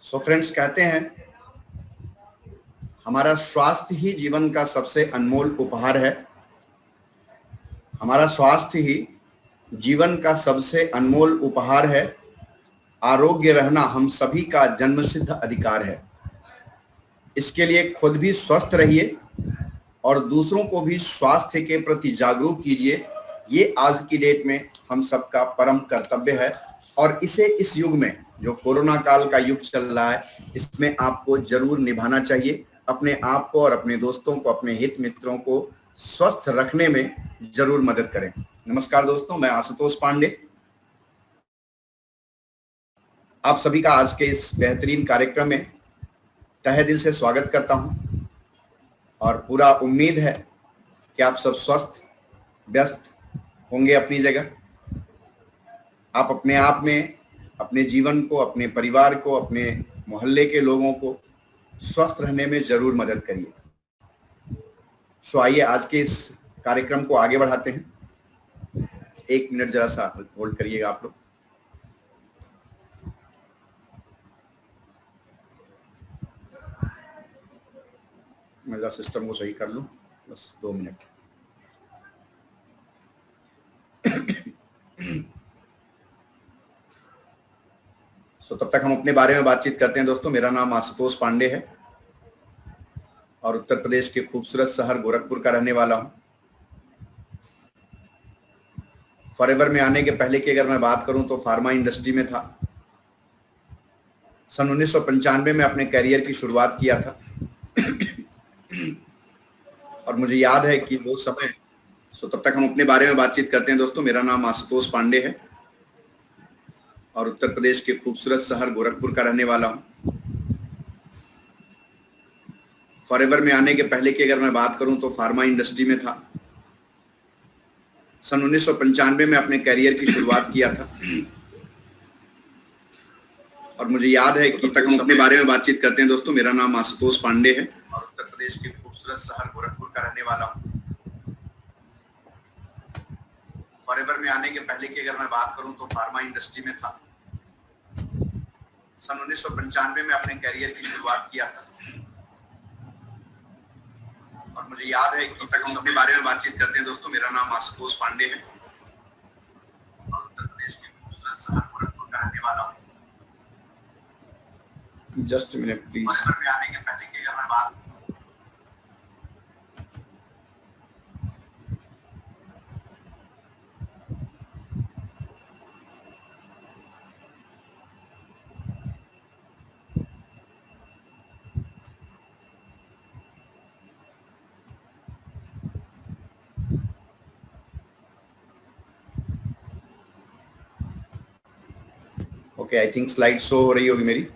So friends, कहते हैं हमारा स्वास्थ्य ही जीवन का सबसे अनमोल उपहार है। हमारा स्वास्थ्य ही जीवन का सबसे अनमोल उपहार है। आरोग्य रहना हम सभी का जन्मसिद्ध अधिकार है। इसके लिए खुद भी स्वस्थ रहिए और दूसरों को भी स्वास्थ्य के प्रति जागरूक कीजिए। ये आज की डेट में हम सबका परम कर्तव्य है और इसे इस युग में, जो कोरोना काल का युग चल रहा है, इसमें आपको जरूर निभाना चाहिए। अपने आप को और अपने दोस्तों को, अपने हित मित्रों को स्वस्थ रखने में जरूर मदद करें। नमस्कार दोस्तों, मैं आशुतोष पांडे आप सभी का आज के इस बेहतरीन कार्यक्रम में तहे दिल से स्वागत करता हूं और पूरा उम्मीद है कि आप सब स्वस्थ व्यस्त होंगे अपनी जगह। आप अपने आप में, अपने जीवन को, अपने परिवार को, अपने मोहल्ले के लोगों को स्वस्थ रहने में जरूर मदद करिए। सो आइए आज के इस कार्यक्रम को आगे बढ़ाते हैं। 1 मिनट जरा सा होल्ड करिएगा आप लोग। मैं जरा सिस्टम को सही कर लूं, बस 2 मिनट। सो तब तक हम अपने बारे में बातचीत करते हैं। दोस्तों, मेरा नाम आशुतोष पांडे है और उत्तर प्रदेश के खूबसूरत शहर गोरखपुर का रहने वाला हूं। फॉरएवर में आने के पहले की अगर मैं बात करूं तो फार्मा इंडस्ट्री में था। सन 1995 में अपने करियर की शुरुआत किया था और मुझे याद है कि वो समय। सो तब तक हम अपने बारे में बातचीत करते हैं। दोस्तों, मेरा नाम आशुतोष पांडे है और उत्तर प्रदेश के खूबसूरत शहर गोरखपुर का रहने वाला हूं। फॉरएवर में आने के पहले की अगर मैं बात करूं तो फार्मा इंडस्ट्री में था। सन 1995 में अपने करियर की शुरुआत किया था और मुझे याद है कि तब तक हम अपने बारे में बातचीत करते हैं। दोस्तों, मेरा नाम आशुतोष पांडे है और उत्तर प्रदेश के खूबसूरत शहर गोरखपुर का रहने वाला हूं। फॉरएवर में आने के पहले की अगर मैं बात करूं तो फार्मा इंडस्ट्री में था। सन 1995 में अपने करियर की शुरुआत किया था और मुझे याद है कि तब तक हम अपने बारे में बातचीत करते हैं। दोस्तों, मेरा नाम आशुतोष पांडे है और उत्तर प्रदेश के खूबसूरत शहर गोरखपुर का रहने वाला हूं। Just minute please. फॉरएवर में आने के पहले की अगर मैं बात okay, I think slide show हो रही होगी मेरी।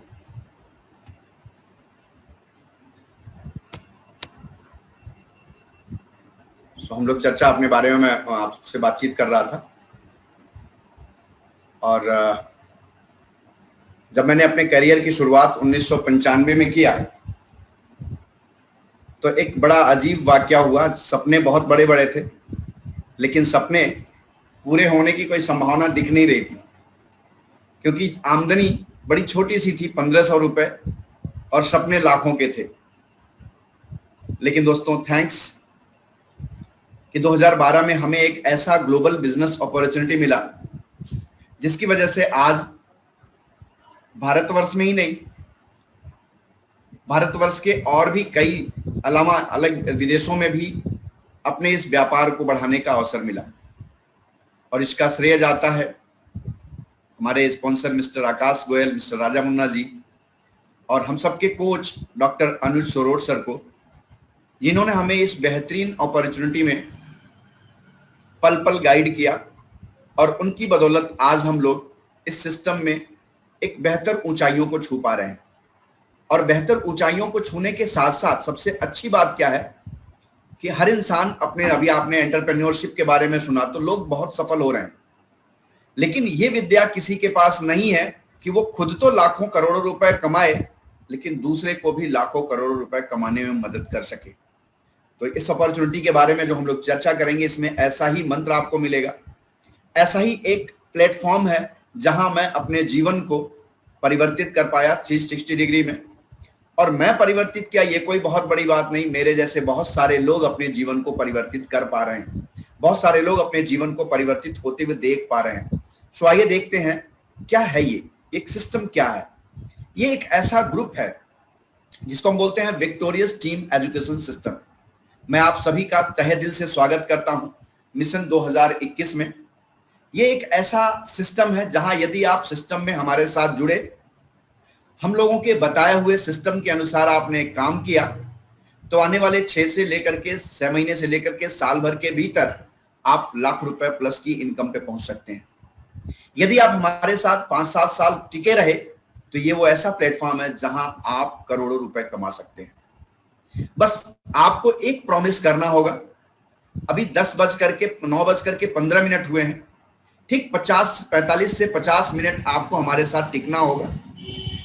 सो हम लोग चर्चा अपने बारे में, मैं आपसे बातचीत कर रहा था और जब मैंने अपने करियर की शुरुआत 1995 में किया तो एक बड़ा अजीब वाकया हुआ। सपने बहुत बड़े बड़े थे लेकिन सपने पूरे होने की कोई संभावना दिख नहीं रही थी क्योंकि आमदनी बड़ी छोटी सी थी, 1500 रुपए, और सपने लाखों के थे। लेकिन दोस्तों, थैंक्स कि 2012 में हमें एक ऐसा ग्लोबल बिजनेस अपॉर्चुनिटी मिला जिसकी वजह से आज भारतवर्ष में ही नहीं, भारतवर्ष के और भी कई अलावा अलग विदेशों में भी अपने इस व्यापार को बढ़ाने का अवसर मिला। और इसका श्रेय जाता है हमारे स्पॉन्सर मिस्टर आकाश गोयल, मिस्टर राजा मुन्ना जी और हम सबके कोच डॉक्टर अनुज सोरोट सर को, जिन्होंने हमें इस बेहतरीन अपॉर्चुनिटी में पल पल गाइड किया। और उनकी बदौलत आज हम लोग इस सिस्टम में एक बेहतर ऊंचाइयों को छू पा रहे हैं। और बेहतर ऊंचाइयों को छूने के साथ साथ सबसे अच्छी बात क्या है कि हर इंसान अपने, अभी आपने एंटरप्रेन्योरशिप के बारे में सुना तो लोग बहुत सफल हो रहे हैं, लेकिन ये विद्या किसी के पास नहीं है कि वो खुद तो लाखों करोड़ों रुपए कमाए लेकिन दूसरे को भी लाखों करोड़ों रुपए कमाने में मदद कर सके। तो इस अपॉर्चुनिटी के बारे में जो हम लोग चर्चा करेंगे, इसमें ऐसा ही मंत्र आपको मिलेगा, ऐसा ही एक प्लेटफॉर्म है जहां मैं अपने जीवन को परिवर्तित कर पाया 360 डिग्री में। और मैं परिवर्तित किया, ये कोई बहुत बड़ी बात नहीं, मेरे जैसे बहुत सारे लोग अपने जीवन को परिवर्तित कर पा रहे हैं, बहुत सारे लोग अपने जीवन को परिवर्तित होते हुए देख पा रहे हैं। सो आइए देखते हैं क्या है ये एक सिस्टम क्या है। ये एक ऐसा ग्रुप है जिसको हम बोलते हैं विक्टोरियस टीम एजुकेशन सिस्टम। मैं आप सभी का तहे दिल से स्वागत करता हूं मिशन 2021 में। ये एक ऐसा सिस्टम है जहां यदि आप सिस्टम में हमारे साथ जुड़े, हम लोगों के बताए हुए सिस्टम के अनुसार आपने काम किया, तो आने वाले 6 महीने से लेकर के साल भर के भीतर आप लाख रुपए प्लस की इनकम पे पहुंच सकते हैं। यदि आप हमारे साथ 5-7 साल टिके रहे तो ये वो ऐसा प्लेटफॉर्म है जहां आप करोड़ों रुपए कमा सकते हैं। बस आपको एक प्रॉमिस करना होगा। अभी 9:15 हुए हैं। ठीक 45 से 50 मिनट आपको हमारे साथ टिकना होगा।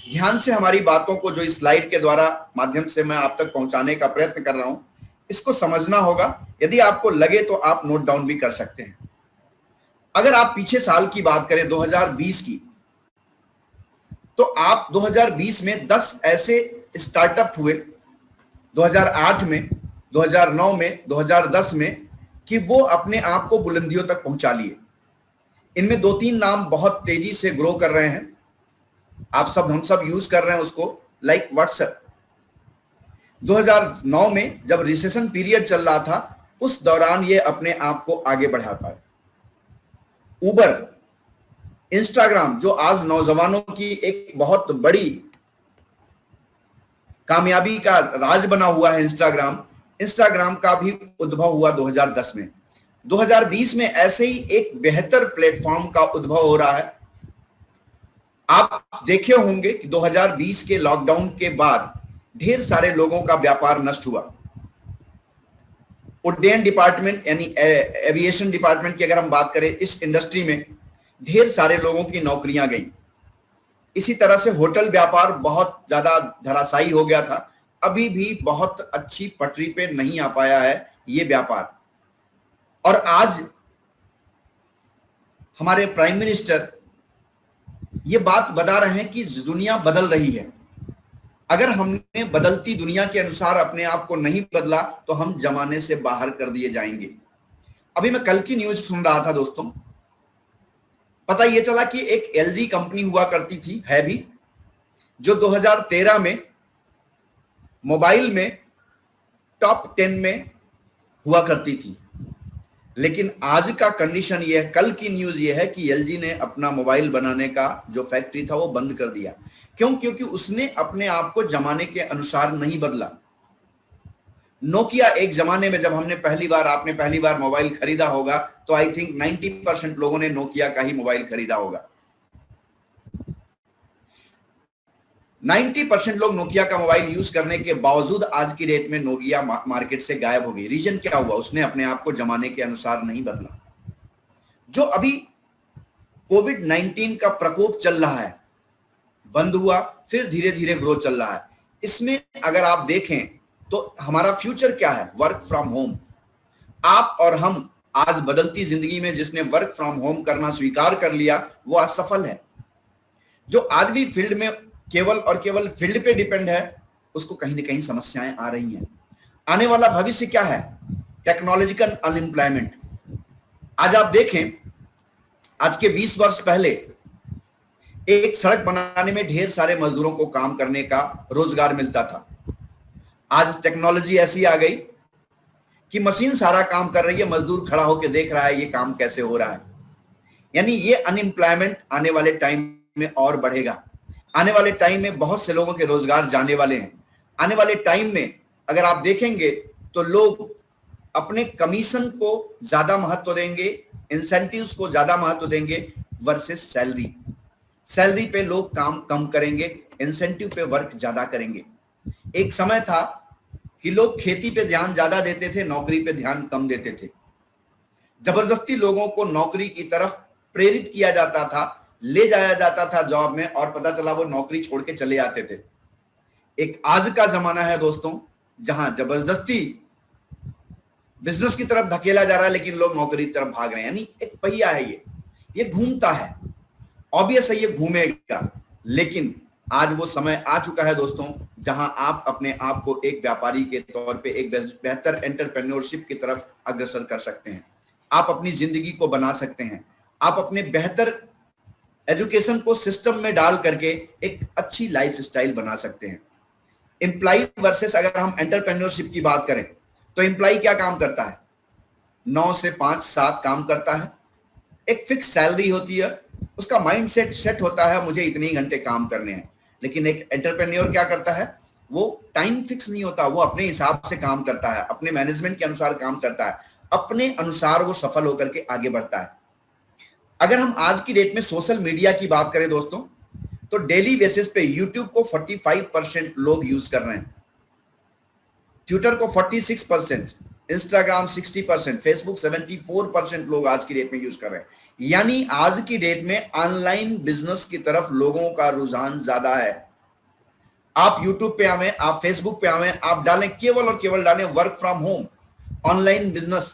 ध्यान से हमारी बातों को जो इस स्लाइड के द्वारा माध्यम से मैं आप तक पहुंचाने का प्रयत्न कर रहा हूं, इसको समझना होगा। यदि आपको लगे तो आप नोट डाउन भी कर सकते हैं। अगर आप पीछे साल की बात करें 2020 की, तो आप 2020 में 10 ऐसे स्टार्टअप हुए 2008 में, 2009 में, 2010 में, कि वो अपने आप को बुलंदियों तक पहुंचा लिए। इनमें 2-3 नाम बहुत तेजी से ग्रो कर रहे हैं। हम सब यूज कर रहे हैं उसको, लाइक व्हाट्सएप। 2009 में जब रिसेशन पीरियड चल रहा था, उस दौरान ये अपने आप को आगे बढ़ा पाए। उबर, इंस्टाग्राम, जो आज नौजवानों की एक बहुत बड़ी कामयाबी का राज बना हुआ है, इंस्टाग्राम का भी उद्भव हुआ 2010 में। 2020 में ऐसे ही एक बेहतर प्लेटफॉर्म का उद्भव हो रहा है। आप देखे होंगे कि 2020 के लॉकडाउन के बाद ढेर सारे लोगों का व्यापार नष्ट हुआ। उड्डयन डिपार्टमेंट यानी एविएशन डिपार्टमेंट की अगर हम बात करें, इस इंडस्ट्री में ढेर सारे लोगों की नौकरियां गई। इसी तरह से होटल व्यापार बहुत ज्यादा धराशायी हो गया था। अभी भी बहुत अच्छी पटरी पे नहीं आ पाया है ये व्यापार। और आज हमारे प्राइम मिनिस्टर ये बात बता रहे हैं कि दुनिया बदल रही है। अगर हमने बदलती दुनिया के अनुसार अपने आप को नहीं बदला तो हम जमाने से बाहर कर दिए जाएंगे। अभी मैं कल की न्यूज सुन रहा था दोस्तों, पता ये चला कि एक LG कंपनी हुआ करती थी, है भी, जो 2013 में मोबाइल में टॉप 10 में हुआ करती थी। लेकिन आज का कंडीशन ये है, कल की न्यूज ये है कि LG ने अपना मोबाइल बनाने का जो फैक्ट्री था वो बंद कर दिया। क्यों? क्योंकि उसने अपने आप को जमाने के अनुसार नहीं बदला। नोकिया, एक जमाने में जब आपने पहली बार मोबाइल खरीदा होगा, तो आई थिंक 90% लोगों ने नोकिया का ही मोबाइल खरीदा होगा। 90% लोग नोकिया का मोबाइल यूज करने के बावजूद आज की डेट में नोकिया मार्केट से गायब हो गई। रीजन क्या हुआ? उसने अपने आप को जमाने के अनुसार नहीं बदला। जो अभी कोविड-19 का प्रकोप चल रहा है, बंद हुआ, फिर धीरे धीरे ग्रोथ चल रहा है। इसमें अगर आप देखें तो हमारा फ्यूचर क्या है? Work from home. आप और हम आज बदलती जिंदगी में जिसने वर्क फ्रॉम होम करना स्वीकार कर लिया, वो आज सफल है। जो आज भी फील्ड में केवल और केवल फील्ड पे डिपेंड है, उसको कहीं ना कहीं समस्याएं आ रही हैं। आने वाला भविष्य क्या है? Technological unemployment. आज आप देखें, आज के 20 वर्ष पहले एक सड़क बनाने में ढेर सारे मजदूरों को काम करने का रोजगार मिलता था। आज टेक्नोलॉजी ऐसी आ गई कि मशीन सारा काम कर रही है, मजदूर खड़ा होकर देख रहा है ये काम कैसे हो रहा है। यानी ये अनएम्प्लॉयमेंट आने वाले टाइम में और बढ़ेगा। आने वाले टाइम में बहुत से लोगों के रोजगार जाने वाले हैं। आने वाले टाइम में अगर आप देखेंगे तो लोग अपने कमीशन को ज्यादा महत्व देंगे, इंसेंटिव्स को ज्यादा महत्व देंगे वर्सेस सैलरी। सैलरी पे लोग काम कम करेंगे, इंसेंटिव पे वर्क ज्यादा करेंगे। एक समय था कि लोग खेती पे ध्यान ज्यादा देते थे, नौकरी पे ध्यान कम देते थे। जबरदस्ती लोगों को नौकरी की तरफ प्रेरित किया जाता था, ले जाया जाता था जॉब में, और पता चला वो नौकरी छोड़ के चले आते थे। एक आज का जमाना है दोस्तों, जहां जबरदस्ती बिजनेस की तरफ धकेला जा रहा है, लेकिन लोग नौकरी की तरफ भाग रहे हैं। यानी एक पहिया है, ये घूमता है। ऑब्वियस है ये घूमेगा, लेकिन आज वो समय आ चुका है दोस्तों जहां आप अपने आप को एक व्यापारी के तौर पे एक बेहतर एंटरप्रेन्योरशिप की तरफ अग्रसर कर सकते हैं। आप अपनी जिंदगी को बना सकते हैं। आप अपने बेहतर एजुकेशन को सिस्टम में डाल करके एक अच्छी लाइफ स्टाइल बना सकते हैं। एम्प्लॉय वर्सेस अगर हम एंटरप्रेन्योरशिप की बात करें तो एम्प्लॉय क्या काम करता है? 9 से 5 7 काम करता है, एक फिक्स सैलरी होती है, उसका माइंड सेट होता है मुझे इतने ही घंटे काम करने हैं। लेकिन एक एंटरप्रेन्योर क्या करता है? वो टाइम फिक्स नहीं होता, वो अपने हिसाब से काम करता है, अपने मैनेजमेंट के अनुसार काम करता है, अपने अनुसार वो सफल होकर के आगे बढ़ता है। अगर हम आज की डेट में सोशल मीडिया की बात करें दोस्तों तो डेली बेसिस पे यूट्यूब को 45% लोग यूज कर रहे हैं, ट्विटर को 46%, इंस्टाग्राम 60%, फेसबुक 74% लोग आज की डेट में यूज कर रहे हैं। यानी आज की डेट में ऑनलाइन बिजनेस की तरफ लोगों का रुझान ज्यादा है। आप यूट्यूब पे आवे, आप फेसबुक पे आवे, आप डालें केवल और केवल डालें work from home, online business,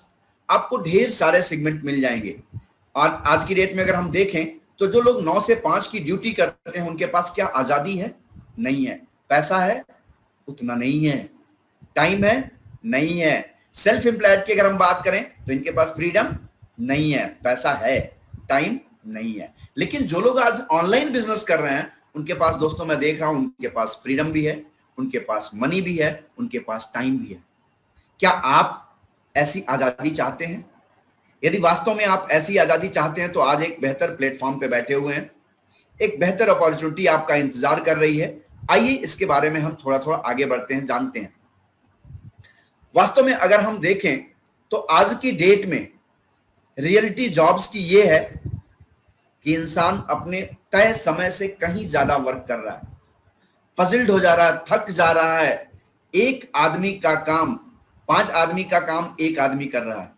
आपको ढेर सारे सेगमेंट मिल जाएंगे। और आज की डेट में अगर हम देखें तो जो लोग 9 से 5 की ड्यूटी करते हैं उनके पास क्या आजादी है? नहीं है। पैसा है? उतना नहीं है। टाइम है? नहीं है। सेल्फ एम्प्लॉयड की अगर हम बात करें तो इनके पास फ्रीडम नहीं है। पैसा है, टाइम नहीं है। लेकिन जो लोग आज ऑनलाइन बिजनेस कर रहे हैं उनके पास दोस्तों मैं देख रहा हूं उनके पास फ्रीडम भी है, उनके पास मनी भी है, उनके पास टाइम भी है। क्या आप ऐसी आजादी चाहते हैं? यदि वास्तव में आप ऐसी आजादी चाहते हैं तो आज एक बेहतर प्लेटफॉर्म पे बैठे हुए हैं, एक बेहतर अपॉर्चुनिटी आपका इंतजार कर रही है। आइए इसके बारे में हम थोड़ा थोड़ा आगे बढ़ते हैं, जानते हैं। वास्तव में अगर हम देखें तो आज की डेट में रियलिटी जॉब्स की यह है कि इंसान अपने तय समय से कहीं ज्यादा वर्क कर रहा है, पजल्ड हो जा रहा है, थक जा रहा है। एक आदमी का काम 5 आदमी का काम एक आदमी कर रहा है,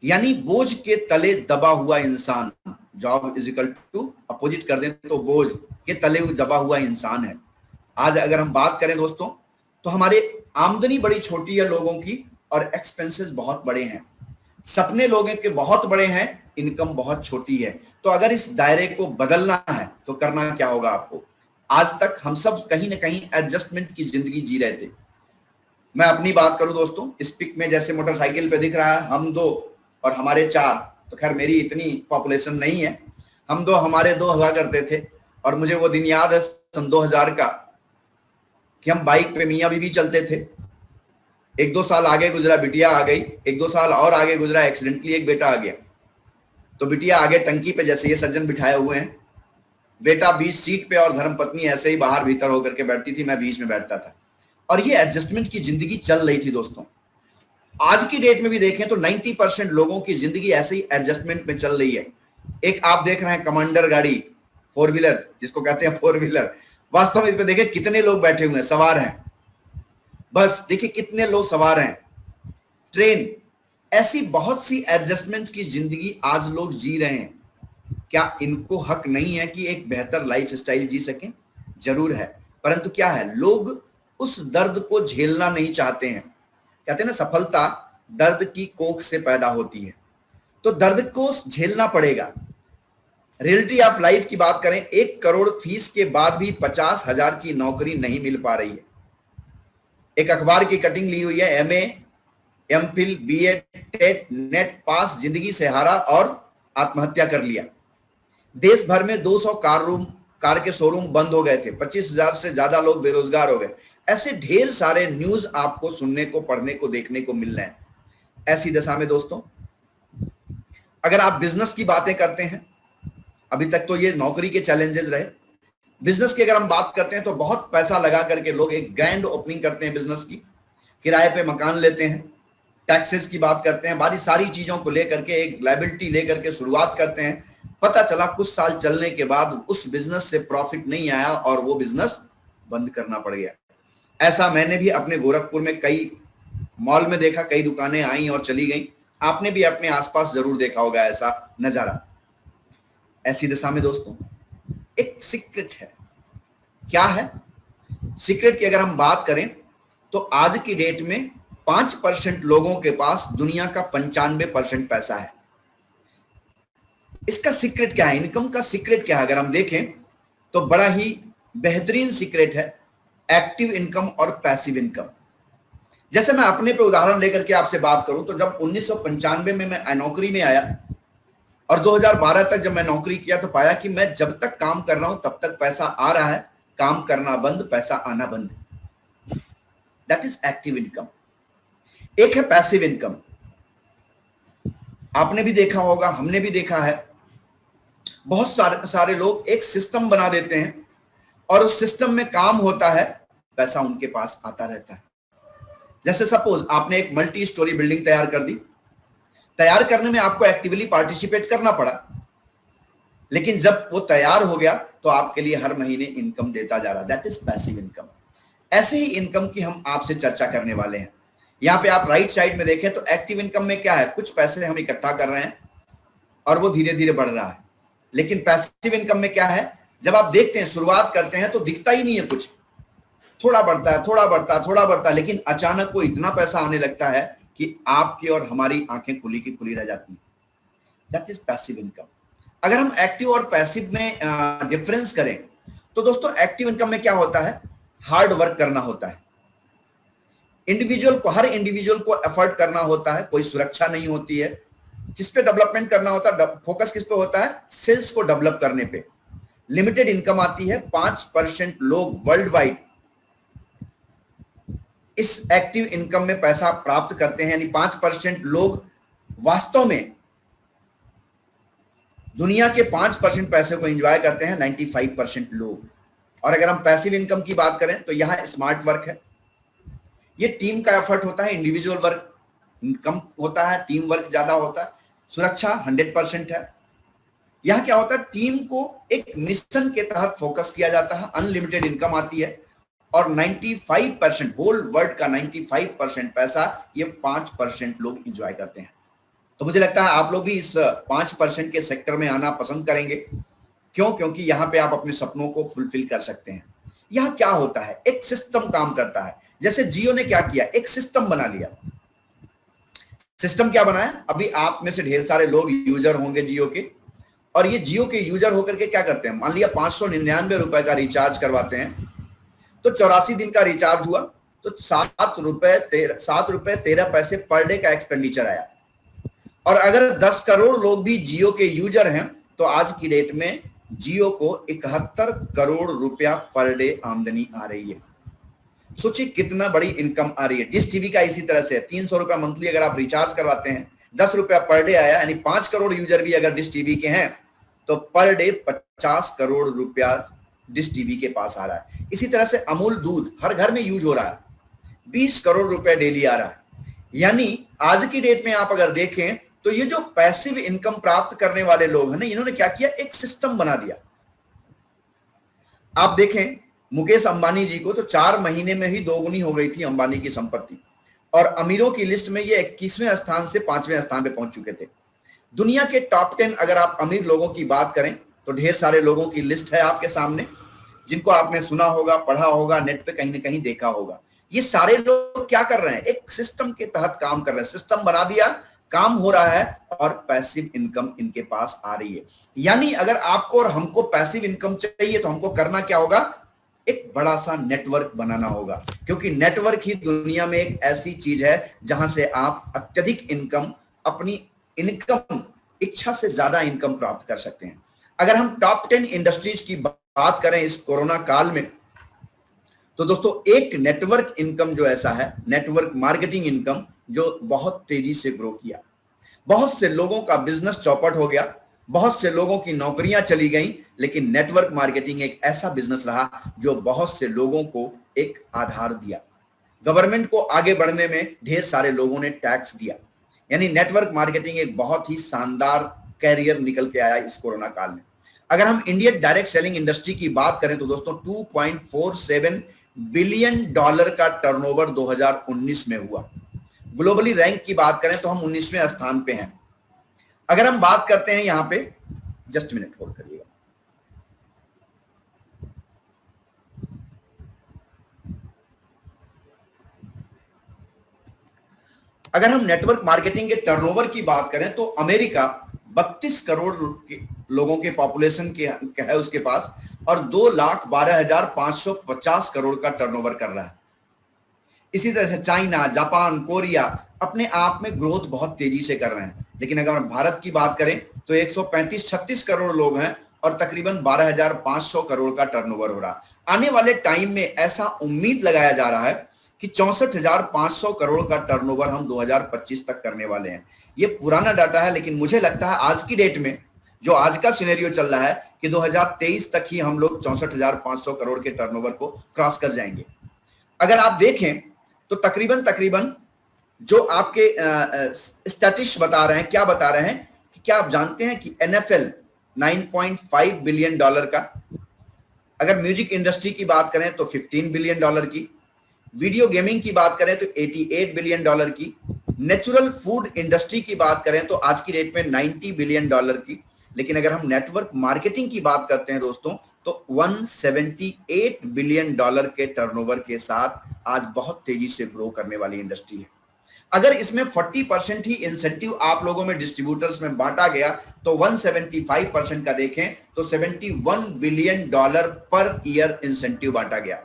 यानी बोझ के तले दबा हुआ इंसान। Job is equal to opposite कर दें तो बोझ के तले दबा हुआ इंसान है। आज अगर हम बात करें दोस्तों तो हमारे आमदनी बड़ी छोटी है लोगों की और एक्सपेंसेस बहुत बड़े हैं। सपने लोगों के बहुत बड़े हैं, इनकम बहुत छोटी है। तो अगर इस दायरे को बदलना है तो करना क्या होगा आपको? आज तक हम सब कहीं ना कहीं एडजस्टमेंट की जिंदगी जी रहे थे। मैं अपनी बात करूं दोस्तों, इस पिक में जैसे मोटरसाइकिल पे दिख रहा है हम 2 और हमारे 4, तो खैर मेरी इतनी पॉपुलेशन नहीं है, हम 2 हमारे 2 हुआ करते थे। और मुझे वो दिन याद है सन 2000 का कि हम बाइक पे मियाँ बीवी चलते थे। 1-2 साल आगे गुजरा बिटिया आ गई, 1-2 साल और आगे गुजरा एक्सीडेंटली एक बेटा आ गया। तो बिटिया आगे टंकी पे जैसे ये सज्जन बिठाए हुए हैं, बेटा बीच सीट पे और धर्मपत्नी ऐसे ही बाहर भीतर होकर के बैठती थी, मैं बीच में बैठता था। और ये एडजस्टमेंट की जिंदगी चल रही थी दोस्तों। आज की डेट में भी देखें तो 90% लोगों की जिंदगी ऐसे ही एडजस्टमेंट में चल रही है। एक आप देख रहे हैं कमांडर गाड़ी, 4 व्हीलर जिसको कहते हैं 4 व्हीलर, वास्तव में इस पे देखिए कितने लोग बैठे हुए हैं, सवार हैं। बस देखिए कितने लोग सवार हैं। ट्रेन, ऐसी बहुत सी एडजस्टमेंट की जिंदगी आज लोग जी रहे हैं। क्या इनको हक नहीं है कि एक बेहतर लाइफ स्टाइल जी सकें? जरूर है, परंतु क्या है, लोग उस दर्द को झेलना नहीं चाहते हैं। कहते हैं ना, सफलता दर्द की कोख से पैदा होती है, तो दर्द को झेलना पड़ेगा। रियलिटी ऑफ लाइफ की बात करें, 1 करोड़ फीस के बाद भी 50,000 की नौकरी नहीं मिल पा रही है। एक अखबार की कटिंग ली हुई है, MA, MPhil, BEd, TET, NET pass, जिंदगी से हारा और आत्महत्या कर लिया। देश भर में 200 कार के शोरूम बंद हो गए थे, 25,000 से ज्यादा लोग बेरोजगार हो गए। ऐसे ढेर सारे न्यूज आपको सुनने को, पढ़ने को, देखने को मिल रहे हैं। ऐसी दशा में दोस्तों अगर आप बिजनेस की बातें करते हैं, अभी तक तो ये नौकरी के चैलेंजेस रहे, बिजनेस की अगर हम बात करते हैं तो बहुत पैसा लगा करके लोग एक ग्रैंड ओपनिंग करते हैं बिजनेस की, किराए पे मकान लेते हैं, टैक्सेस की बात करते हैं, बारी सारी चीजों को लेकर के एक लायबिलिटी लेकर के शुरुआत करते हैं। पता चला कुछ साल चलने के बाद उस बिजनेस से प्रॉफिट नहीं आया और वो बिजनेस बंद करना पड़ गया। ऐसा मैंने भी अपने गोरखपुर में कई मॉल में देखा, कई दुकानें आई और चली गई। आपने भी अपने आसपास जरूर देखा होगा ऐसा नजारा। ऐसी दशा में दोस्तों एक सीक्रेट है। क्या है सीक्रेट की अगर हम बात करें तो आज की डेट में 5% लोगों के पास दुनिया का 95% पैसा है। इसका सीक्रेट क्या है, इनकम का सीक्रेट क्या है? अगर हम देखें तो बड़ा ही बेहतरीन सीक्रेट है एक्टिव इनकम और पैसिव इनकम। जैसे मैं अपने पे उदाहरण लेकर के आपसे बात करूं तो जब 1995 में मैं नौकरी में आया और 2012 तक जब मैं नौकरी किया तो पाया कि मैं जब तक काम कर रहा हूं तब तक पैसा आ रहा है, काम करना बंद, पैसा आना बंद। That is active income. एक है पैसिव इनकम। आपने भी देखा होगा, हमने भी देखा है, बहुत सारे लोग एक सिस्टम बना देते हैं और उस सिस्टम में काम होता है, पैसा उनके पास आता रहता है। जैसे सपोज आपने एक मल्टी स्टोरी बिल्डिंग तैयार कर दी, तैयार करने में आपको एक्टिवली पार्टिसिपेट करना पड़ा, लेकिन जब वो तैयार हो गया तो आपके लिए हर महीने इनकम देता जा रहा। That is passive income. ऐसे ही इनकम की हम आपसे चर्चा करने वाले हैं। यहां पे आप राइट साइड में देखें तो एक्टिव इनकम में क्या है, कुछ पैसे हम इकट्ठा कर रहे हैं और वो धीरे धीरे बढ़ रहा है। लेकिन पैसिव इनकम में क्या है, जब आप देखते हैं, शुरुआत करते हैं तो दिखता ही नहीं है कुछ, थोड़ा बढ़ता है, थोड़ा बढ़ता है, थोड़ा बढ़ता है, लेकिन अचानक वो इतना पैसा आने लगता है कि आपकी और हमारी आंखें खुली की खुली रह जाती हैं। That is passive income. अगर हम एक्टिव और पैसिव में डिफरेंस करें तो दोस्तों एक्टिव इनकम में क्या होता है, हार्ड वर्क करना होता है, इंडिविजुअल को, हर इंडिविजुअल को एफर्ट करना होता है, कोई सुरक्षा नहीं होती है। किस पे डेवलपमेंट करना होता है, फोकस किस पे होता है, सेल्स को डेवलप करने पे। लिमिटेड इनकम आती है। 5% लोग वर्ल्ड वाइड इस एक्टिव इनकम में पैसा प्राप्त करते हैं, यानी 5% लोग वास्तव में दुनिया के 5% पैसे को एंजॉय करते हैं, 95% लोग। और अगर हम पैसिव इनकम की बात करें तो यहां स्मार्ट वर्क है, ये टीम का एफर्ट होता है, इंडिविजुअल वर्क कम होता है, टीम वर्क ज्यादा होता है। सुरक्षा 100% है। यहां क्या होता है, टीम को एक मिशन के तहत फोकस किया जाता है, अनलिमिटेड इनकम आती है और 95% होल वर्ल्ड का 95% पैसा ये 5% लोग एंजॉय करते हैं। तो मुझे लगता है आप लोग भी इस 5% के सेक्टर में आना पसंद करेंगे। क्यों? क्योंकि यहां पे आप अपने सपनों को फुलफिल कर सकते हैं। यहां क्या होता है, एक सिस्टम काम करता है। जैसे जियो ने क्या किया, एक सिस्टम बना लिया। सिस्टम क्या बनाया, अभी आप में से ढेर सारे लोग यूजर होंगे जियो के, और ये जियो के यूजर होकर के क्या करते हैं, मान लिया 599 रुपए का रिचार्ज करवाते हैं, तो 84 दिन का रिचार्ज हुआ तो 7 रुपए 13 पैसे पर डे का एक्सपेंडिचर आया। और अगर 10 करोड़ लोग भी जियो के यूजर हैं तो आज की डेट में जियो को 71 करोड़ रुपया पर डे आमदनी आ रही है। सोचिए कितना बड़ी इनकम आ रही है। डिश टीवी का इसी तरह से 300 रुपया मंथली अगर आप रिचार्ज करवाते हैं, 10 रुपया पर डे आया, यानी 5 करोड़ यूजर भी अगर डिश टीवी के हैं तो पर डे 50 करोड़ रुपया डिश टीवी के पास आ रहा है। इसी तरह से अमूल दूध हर घर में यूज हो रहा है, 20 करोड़ रुपया डेली आ रहा है। यानी आज की डेट में आप अगर देखें तो ये जो पैसिव इनकम प्राप्त करने वाले लोग हैं ना, इन्होंने क्या किया, एक सिस्टम बना दिया। आप देखें मुकेश अंबानी जी को तो 4 महीने में ही दोगुनी हो गई थी अंबानी की संपत्ति, और अमीरों की लिस्ट में ये 21वें स्थान से 5वें स्थान पे पहुंच चुके थे। दुनिया के टॉप 10 अगर आप अमीर लोगों की बात करें तो ढेर सारे लोगों की लिस्ट है आपके सामने, जिनको आपने सुना होगा, पढ़ा होगा, नेट पे कहीं ना कहीं देखा होगा। ये सारे लोग क्या कर रहे हैं, एक सिस्टम के तहत काम कर रहे हैं। सिस्टम बना दिया, काम हो रहा है और पैसिव इनकम इनके पास आ रही है। यानी अगर आपको और हमको पैसिव इनकम चाहिए तो हमको करना क्या होगा, एक बड़ा सा नेटवर्क बनाना होगा, क्योंकि नेटवर्क ही दुनिया में एक ऐसी चीज है जहां से आप अत्यधिक इनकम, अपनी इनकम इच्छा से ज्यादा इनकम प्राप्त कर सकते हैं। अगर हम टॉप 10 इंडस्ट्रीज की बात करें इस कोरोना काल में, तो दोस्तों एक नेटवर्क इनकम जो ऐसा है, नेटवर्क मार्केटिंग इनकम, जो बहुत तेजी से ग्रो किया। बहुत से लोगों का बिजनेस चौपट हो गया, बहुत से लोगों की नौकरियां चली गई, लेकिन नेटवर्क मार्केटिंग एक ऐसा बिजनेस रहा जो बहुत से लोगों को एक आधार दिया। गवर्नमेंट को आगे बढ़ने में ढेर सारे लोगों ने टैक्स दिया। यानी नेटवर्क मार्केटिंग एक बहुत ही शानदार कैरियर निकल के आया इस कोरोना काल में। अगर हम इंडियन डायरेक्ट सेलिंग इंडस्ट्री की बात करें तो दोस्तों 2.47 बिलियन डॉलर का टर्नओवर 2019 में हुआ। ग्लोबली रैंक की बात करें तो हम 19वें स्थान पे हैं। अगर हम बात करते हैं यहां पे, जस्ट मिनट होल्ड करिएगा, अगर हम नेटवर्क मार्केटिंग के टर्नओवर की बात करें तो अमेरिका 32 करोड़ लोगों के पॉपुलेशन के है उसके पास, और 2,12,550 करोड़ का टर्नओवर कर रहा है। इसी तरह से चाइना, जापान, कोरिया अपने आप में ग्रोथ बहुत तेजी से कर रहे हैं। लेकिन अगर हम भारत की बात करें तो 135-36 करोड़ लोग हैं और तकरीबन 12,500 करोड़ का टर्नओवर हो रहा। आने वाले टाइम में ऐसा उम्मीद लगाया जा रहा है कि 64,500 करोड़ का टर्नओवर हम 2025 तक करने वाले हैं। ये पुराना डाटा है, लेकिन मुझे लगता है आज की डेट में जो आज का सिनेरियो चल रहा है कि 2023 तक ही हम लोग 64,500 करोड़ के टर्नओवर को क्रॉस कर जाएंगे। अगर आप देखें तो तकरीबन जो आपके स्टैटिस्टिक्स बता रहे हैं, क्या बता रहे हैं कि क्या आप जानते हैं कि NFL 9.5 बिलियन डॉलर का, अगर म्यूजिक इंडस्ट्री की बात करें तो 15 बिलियन डॉलर की, वीडियो गेमिंग की बात करें तो 88 बिलियन डॉलर की, नेचुरल फूड इंडस्ट्री की बात करें तो आज की डेट में 90 बिलियन डॉलर की, लेकिन अगर हम नेटवर्क मार्केटिंग की बात करते हैं दोस्तों तो 178 बिलियन डॉलर के टर्नओवर के साथ आज बहुत तेजी से ग्रो करने वाली इंडस्ट्री है। अगर इसमें 40% ही इंसेंटिव आप लोगों में डिस्ट्रीब्यूटर्स में बांटा गया तो 175% का देखें तो 71 billion dollar per year incentive बांटा गया,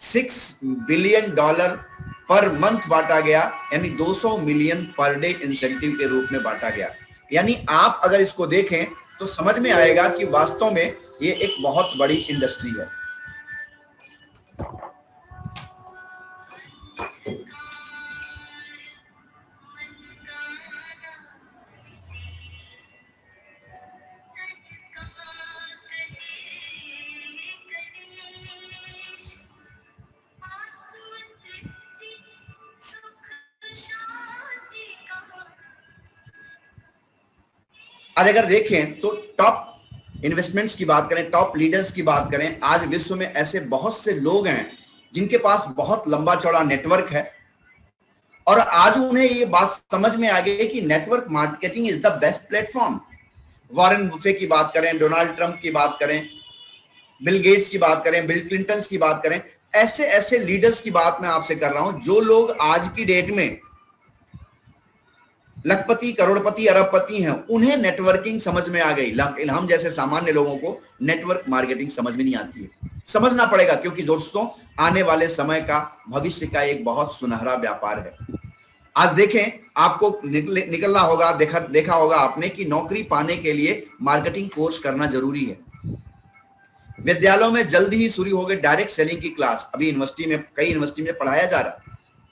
6 बिलियन डॉलर पर मंथ बांटा गया, यानी 200 मिलियन पर डे इंसेंटिव के रूप में बांटा गया। यानी आप अगर इसको देखें तो समझ में आएगा कि वास्तव में ये एक बहुत बड़ी इंडस्ट्री है। आज अगर देखें तो टॉप इन्वेस्टमेंट्स की बात करें, टॉप लीडर्स की बात करें, आज विश्व में ऐसे बहुत से लोग हैं जिनके पास बहुत लंबा चौड़ा नेटवर्क है और आज उन्हें ये बात समझ में आ गई है कि network marketing is the best platform. Warren Buffett की बात करें, डोनाल्ड ट्रंप की बात करें, बिल गेट्स की बात करें, बिल क्लिंटन की बात करें, ऐसे ऐसे लीडर्स की बात मैं आपसे कर रहा हूं जो लोग आज की डेट में लखपति, करोड़पति, अरबपति हैं, उन्हें नेटवर्किंग समझ में आ गई। हम जैसे सामान्य लोगों को नेटवर्क मार्केटिंग समझ में नहीं आती है। समझना पड़ेगा, क्योंकि दोस्तों आने वाले समय का, भविष्य का एक बहुत सुनहरा व्यापार है। आज देखें, आपको निकलना होगा, देखा होगा आपने कि नौकरी पाने के लिए मार्केटिंग कोर्स करना जरूरी है। विद्यालयों में जल्दी ही शुरू हो गए डायरेक्ट सेलिंग की क्लास। अभी यूनिवर्सिटी में, कई यूनिवर्सिटी में पढ़ाया जा रहा है।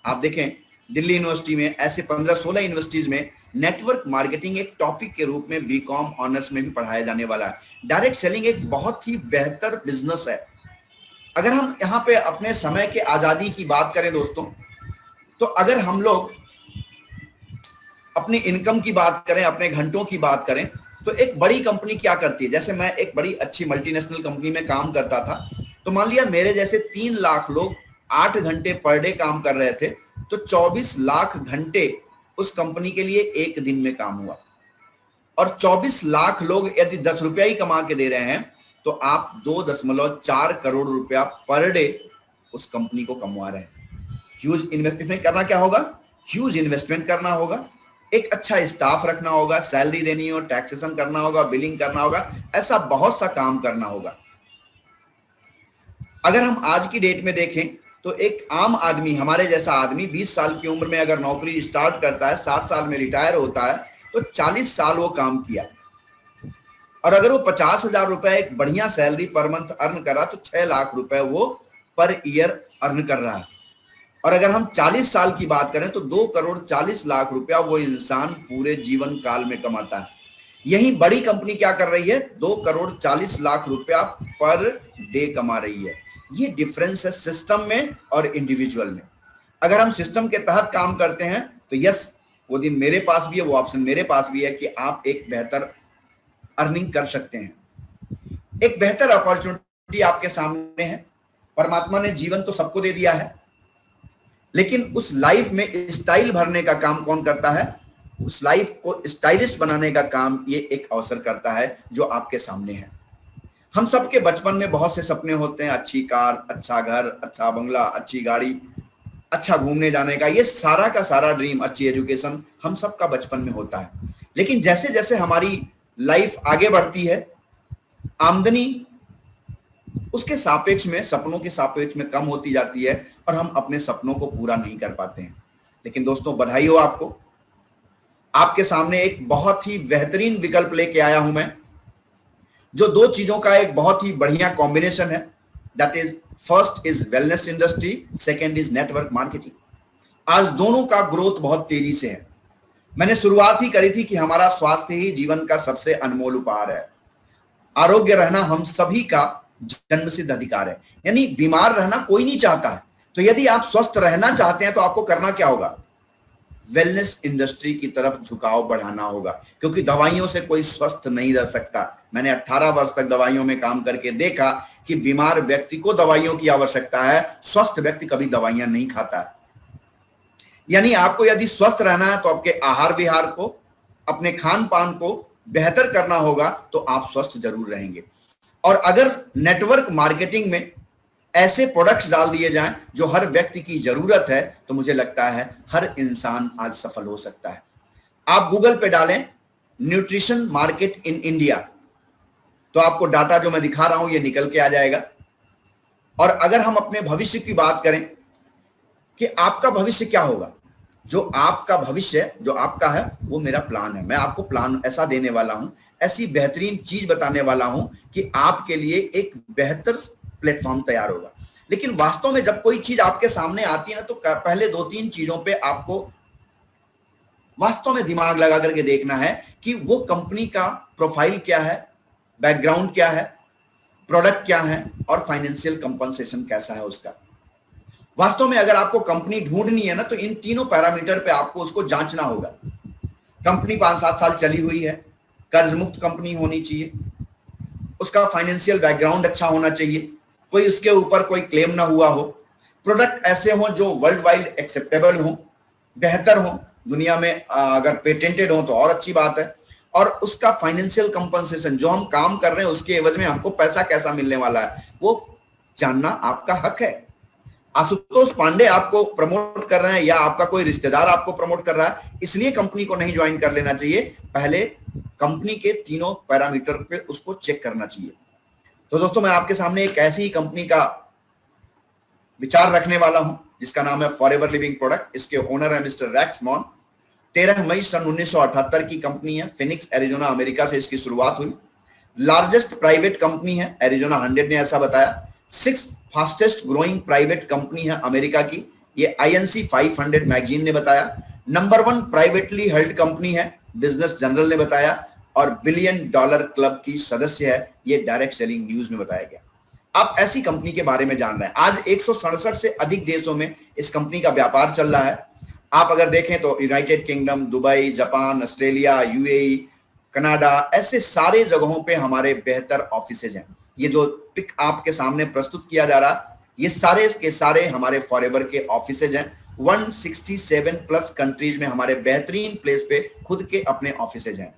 आप देखें दिल्ली यूनिवर्सिटी में, ऐसे 15-16 यूनिवर्सिटीज में नेटवर्क मार्केटिंग एक टॉपिक के रूप में बीकॉम ऑनर्स में भी पढ़ाया जाने वाला है। डायरेक्ट सेलिंग एक बहुत ही बेहतर बिजनेस है। अगर हम यहाँ पे अपने समय के आजादी की बात करें दोस्तों, तो अगर हम लोग अपनी इनकम की बात करें, अपने घंटों की बात करें, तो एक बड़ी कंपनी क्या करती है, जैसे मैं एक बड़ी अच्छी मल्टीनेशनल कंपनी में काम करता था, तो मान लिया मेरे जैसे 3 लाख लोग 8 घंटे पर डे काम कर रहे थे, तो 24 लाख घंटे उस कंपनी के लिए एक दिन में काम हुआ। और 24 लाख लोग यदि 10 रुपया ही कमा के दे रहे हैं तो आप 2.4 करोड़ रुपया पर डे उस कंपनी को कमवा रहे हैं। ह्यूज इन्वेस्टमेंट करना क्या होगा, ह्यूज इन्वेस्टमेंट करना होगा, एक अच्छा स्टाफ रखना होगा, सैलरी देनी हो, टैक्सेशन करना होगा, बिलिंग करना होगा, ऐसा बहुत सा काम करना होगा। अगर हम आज की डेट में देखें तो एक आम आदमी, हमारे जैसा आदमी 20 साल की उम्र में अगर नौकरी स्टार्ट करता है, 60 साल में रिटायर होता है, तो 40 साल वो काम किया। और अगर वो 50,000 रुपए एक बढ़िया सैलरी पर मंथ अर्न करा तो 6 लाख रुपए वो पर ईयर अर्न कर रहा है। और अगर हम 40 साल की बात करें तो 2 करोड़ 40 लाख रुपया वो इंसान पूरे जीवन काल में कमाता है। यही बड़ी कंपनी क्या कर रही है, 2 करोड़ 40 लाख रुपया पर डे कमा रही है। ये डिफरेंस है सिस्टम में और इंडिविजुअल में। अगर हम सिस्टम के तहत काम करते हैं तो यस, वो दिन मेरे पास भी है, वो ऑप्शन मेरे पास भी है कि आप एक बेहतर अर्निंग कर सकते हैं। एक बेहतर अपॉर्चुनिटी आपके सामने है। परमात्मा ने जीवन तो सबको दे दिया है, लेकिन उस लाइफ में स्टाइल भरने का काम कौन करता है, उस लाइफ को स्टाइलिस्ट बनाने का काम ये एक अवसर करता है जो आपके सामने है। हम सबके बचपन में बहुत से सपने होते हैं, अच्छी कार, अच्छा घर, अच्छा बंगला, अच्छी गाड़ी, अच्छा घूमने जाने का, ये सारा का सारा ड्रीम, अच्छी एजुकेशन हम सबका बचपन में होता है। लेकिन जैसे जैसे हमारी लाइफ आगे बढ़ती है, आमदनी उसके सापेक्ष में, सपनों के सापेक्ष में कम होती जाती है और हम अपने सपनों को पूरा नहीं कर पाते हैं। लेकिन दोस्तों, बधाई हो आपको, आपके सामने एक बहुत ही बेहतरीन विकल्प लेके आया हूं मैं, जो दो चीजों का एक बहुत ही बढ़िया कॉम्बिनेशन है। That is, first is wellness industry, second is network marketing. आज दोनों का ग्रोथ बहुत तेजी से है। मैंने शुरुआत ही करी थी कि हमारा स्वास्थ्य ही जीवन का सबसे अनमोल उपहार है। आरोग्य रहना हम सभी का जन्मसिद्ध अधिकार है, यानी बीमार रहना कोई नहीं चाहता है। तो यदि आप स्वस्थ रहना चाहते हैं तो आपको करना क्या होगा? वेलनेस इंडस्ट्री की तरफ झुकाव बढ़ाना होगा, क्योंकि दवाइयों से कोई स्वस्थ नहीं रह सकता। मैंने 18 वर्ष तक दवाइयों में काम करके देखा कि बीमार व्यक्ति को दवाइयों की आवश्यकता है, स्वस्थ व्यक्ति कभी दवाइयां नहीं खाता है। यानी आपको यदि स्वस्थ रहना है तो आपके आहार विहार को, अपने खान पान को बेहतर करना होगा, तो आप स्वस्थ जरूर रहेंगे। और अगर नेटवर्क मार्केटिंग में ऐसे प्रोडक्ट्स डाल दिए जाएं जो हर व्यक्ति की जरूरत है, तो मुझे लगता है हर इंसान आज सफल हो सकता है। आप गूगल पे डालें न्यूट्रिशन मार्केट इन इंडिया, तो आपको डाटा जो मैं दिखा रहा हूं ये निकल के आ जाएगा। और अगर हम अपने भविष्य की बात करें कि आपका भविष्य क्या होगा, जो आपका भविष्य जो आपका है वो मेरा प्लान है। मैं आपको प्लान ऐसा देने वाला हूं, ऐसी बेहतरीन चीज बताने वाला हूं कि आपके लिए एक बेहतर प्लेटफॉर्म तैयार होगा। लेकिन वास्तव में जब कोई चीज आपके सामने आती है ना, तो पहले 2-3 चीजों पे आपको वास्तव में दिमाग लगा करके देखना है कि वो कंपनी का प्रोफाइल क्या है, बैकग्राउंड क्या है, प्रोडक्ट क्या है और फाइनेंशियल कंपनसेशन कैसा है उसका। वास्तव में अगर आपको कंपनी ढूंढनी है ना, तो इन तीनों पैरामीटर पे आपको उसको जांचना होगा। कंपनी 5-7 साल चली हुई है, कर्ज मुक्त कंपनी होनी चाहिए, उसका फाइनेंशियल बैकग्राउंड अच्छा होना चाहिए, कोई उसके ऊपर कोई क्लेम ना हुआ हो, प्रोडक्ट ऐसे हो जो वर्ल्ड वाइड एक्सेप्टेबल हो, बेहतर हो, दुनिया में अगर पेटेंटेड हो तो और अच्छी बात है, और उसका फाइनेंशियल कंपनसेशन, जो हम काम कर रहे हैं उसके एवज में हमको पैसा कैसा मिलने वाला है, वो जानना आपका हक है। आशुतोष पांडे आपको प्रमोट कर रहे हैं या आपका कोई रिश्तेदार आपको प्रमोट कर रहा है, इसलिए कंपनी को नहीं ज्वाइन कर लेना चाहिए। पहले कंपनी के तीनों पैरामीटर पे उसको चेक करना चाहिए। तो दोस्तों, मैं आपके सामने एक ऐसी ही कंपनी का विचार रखने वाला हूं जिसका नाम है फॉरएवर लिविंग प्रोडक्ट। इसके ओनर है मिस्टर रैक्स मॉन। 13 मई सन 1978 की कंपनी है। फिनिक्स एरिजोना अमेरिका से इसकी शुरुआत हुई। लार्जेस्ट प्राइवेट कंपनी है, एरिजोना 100 ने ऐसा बताया। 6th fastest growing private company है अमेरिका की, ये INC 500 मैगजीन ने बताया। नंबर 1 प्राइवेटली हेल्ड कंपनी है, बिजनेस जनरल ने बताया। और $1 बिलियन क्लब की सदस्य है, ये डायरेक्ट सेलिंग न्यूज में बताया गया। आप ऐसी कंपनी के बारे में जान रहे हैं। आज 167 से अधिक देशों में इस कंपनी का व्यापार चल रहा है। आप अगर देखें तो United kingdom, Dubai, Japan, Australia, UAE, Canada, ऐसे सारे जगहों पे हमारे बेहतर ऑफिसेज हैं। ये जो पिक आपके सामने प्रस्तुत किया जा रहा, ये सारे के सारे हमारे फॉरएवर के ऑफिसेज हैं। 167 प्लस कंट्रीज में हमारे बेहतरीन प्लेस पे खुद के अपने ऑफिसेज हैं।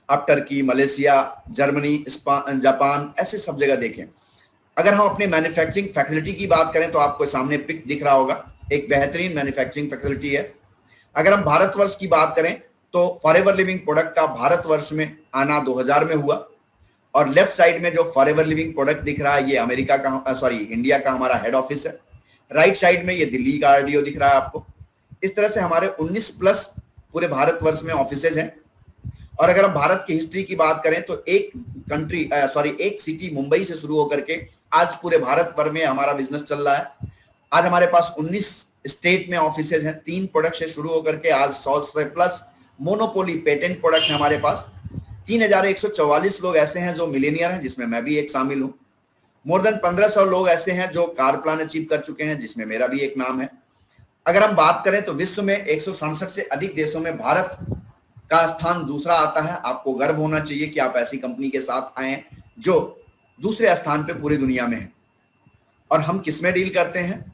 आप टर्की, मलेशिया, जर्मनी, जापान, ऐसे सब जगह देखें। अगर हम अपने मैन्युफैक्चरिंग फैसिलिटी की बात करें तो आपको सामने पिक दिख रहा होगा, एक बेहतरीन मैन्युफैक्चरिंग फैसिलिटी है। अगर हम भारतवर्ष की बात करें तो फॉरएवर लिविंग प्रोडक्ट का भारतवर्ष में आना 2000 में हुआ। और लेफ्ट साइड में जो फॉरएवर लिविंग प्रोडक्ट दिख रहा है, ये अमेरिका का इंडिया का हमारा हेड ऑफिस है। राइट साइड में ये दिल्ली का RDO दिख रहा है आपको। इस तरह से हमारे 19 प्लस पूरे भारतवर्ष में ऑफिसेज हैं। और अगर हम भारत की हिस्ट्री की बात करें तो एक सिटी मुंबई से शुरू होकर के आज पूरे भारत भर में हमारा बिजनेस चल रहा है। आज हमारे पास 19 स्टेट में ऑफिसेज हैं। 3 प्रोडक्ट से शुरू होकर के आज 100 से प्लस मोनोपोली पेटेंट प्रोडक्ट है हमारे पास। 3144 लोग ऐसे हैं जो मिलेनियर हैं, जिसमें मैं भी एक शामिल हूं। मोर देन 1500 लोग ऐसे हैं जो कार प्लान अचीव कर चुके हैं, जिसमें मेरा भी एक नाम है। अगर हम बात करें तो विश्व में 167 से अधिक देशों में भारत का स्थान दूसरा आता है। आपको गर्व होना चाहिए कि आप ऐसी कंपनी के साथ आए जो दूसरे स्थान पे पूरी दुनिया में है। और हम किस में डील करते हैं?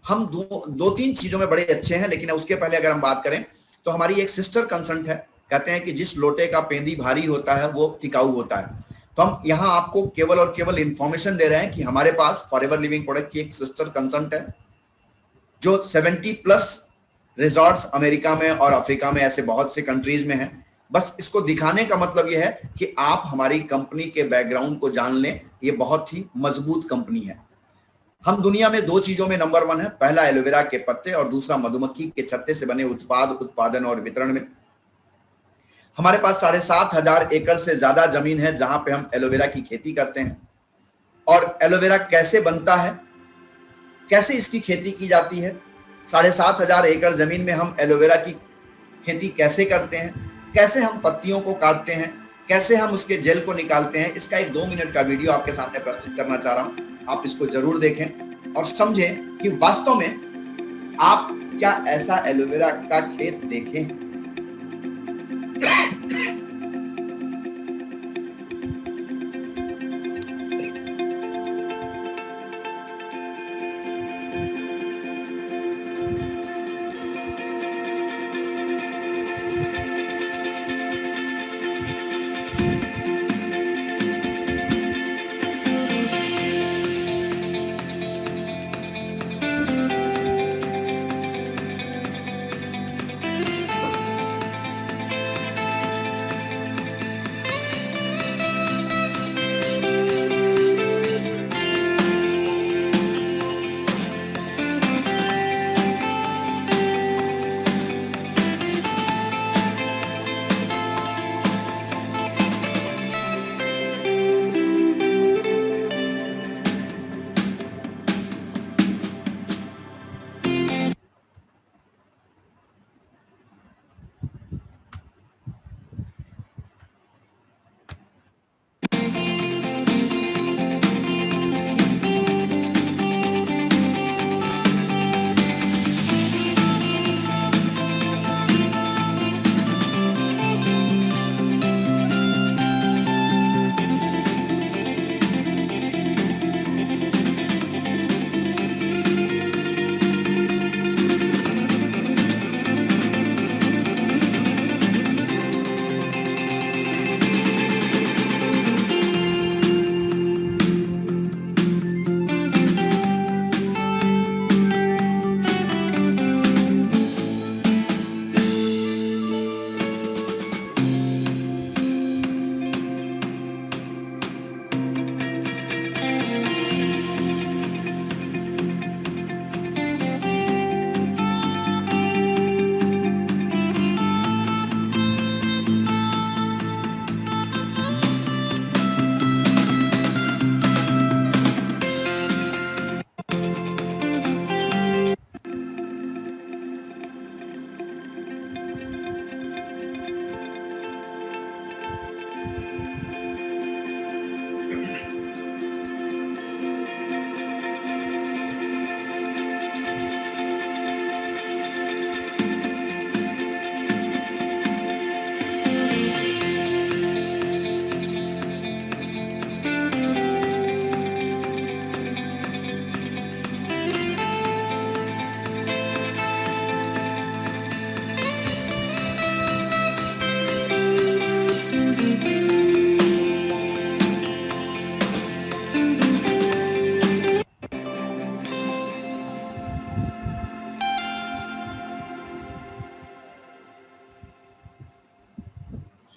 हम 2-3 चीजों में बड़े अच्छे हैं, लेकिन उसके पहले अगर हम बात करें तो हमारी एक सिस्टर कंसर्न है। कहते हैं कि जिस लोटे का पेंदी भारी होता है वो टिकाऊ होता है। तो हम यहाँ आपको केवल और केवल इंफॉर्मेशन दे रहे हैं कि हमारे पास फॉरएवर लिविंग प्रोडक्ट की एक सिस्टर कंसर्न है जो 70 प्लस रिजॉर्ट्स अमेरिका में और अफ्रीका में ऐसे बहुत से कंट्रीज में है। बस इसको दिखाने का मतलब यह है कि आप हमारी कंपनी के बैकग्राउंड को जान लें। ये बहुत ही मजबूत कंपनी है। हम दुनिया में 2 चीजों में नंबर 1 है। पहला एलोवेरा के पत्ते और दूसरा मधुमक्खी के छत्ते से बने उत्पाद उत्पादन और वितरण में। हमारे पास 7,500 एकड़ से ज्यादा जमीन है जहां पे हम एलोवेरा की खेती करते हैं। और एलोवेरा कैसे बनता है, कैसे इसकी खेती की जाती है, 7,500 एकड़ जमीन में हम एलोवेरा की खेती कैसे करते हैं, कैसे हम पत्तियों को काटते हैं, कैसे हम उसके जेल को निकालते हैं, इसका एक 2 मिनट का वीडियो आपके सामने प्रस्तुत करना चाह रहा हूं। आप इसको जरूर देखें और समझें कि वास्तव में आप क्या ऐसा एलोवेरा का खेत देखें।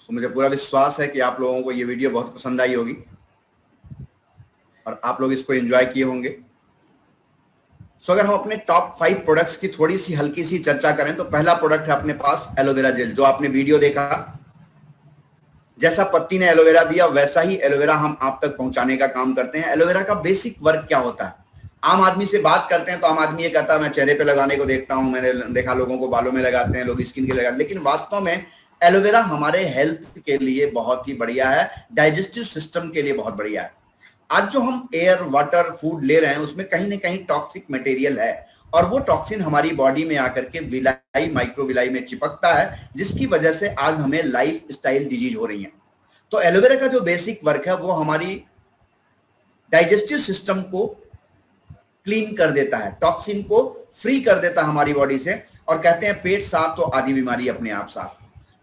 तो मुझे पूरा विश्वास है कि आप लोगों को ये वीडियो बहुत पसंद आई होगी और आप लोग इसको एंजॉय किए होंगे। सो अगर हम अपने टॉप 5 प्रोडक्ट्स की थोड़ी सी हल्की सी चर्चा करें तो पहला प्रोडक्ट है अपने पास एलोवेरा जेल, जो आपने वीडियो देखा। जैसा पत्ती ने एलोवेरा दिया वैसा ही एलोवेरा हम आप तक पहुंचाने का काम करते हैं। एलोवेरा का बेसिक वर्क क्या होता है? आम आदमी से बात करते हैं तो आम आदमी ये कहता है मैं चेहरे पे लगाने को देखता हूं, मैंने देखा लोगों को बालों में लगाते हैं, लोग स्किन के लगाते हैं, लेकिन वास्तव में एलोवेरा हमारे हेल्थ के लिए बहुत ही बढ़िया है, डाइजेस्टिव सिस्टम के लिए बहुत बढ़िया है। आज जो हम एयर, वाटर, फूड ले रहे हैं उसमें कहीं ना कहीं टॉक्सिक मटेरियल है और वो टॉक्सिन हमारी बॉडी में आकर के विलाई, माइक्रोविलाई में चिपकता है, जिसकी वजह से आज हमें लाइफ स्टाइल डिजीज हो रही है। तो एलोवेरा का जो बेसिक वर्क है वो हमारी डाइजेस्टिव सिस्टम को क्लीन कर देता है, टॉक्सिन को फ्री कर देता है हमारी बॉडी से, और कहते हैं पेट साफ तो आधी बीमारी अपने आप साफ।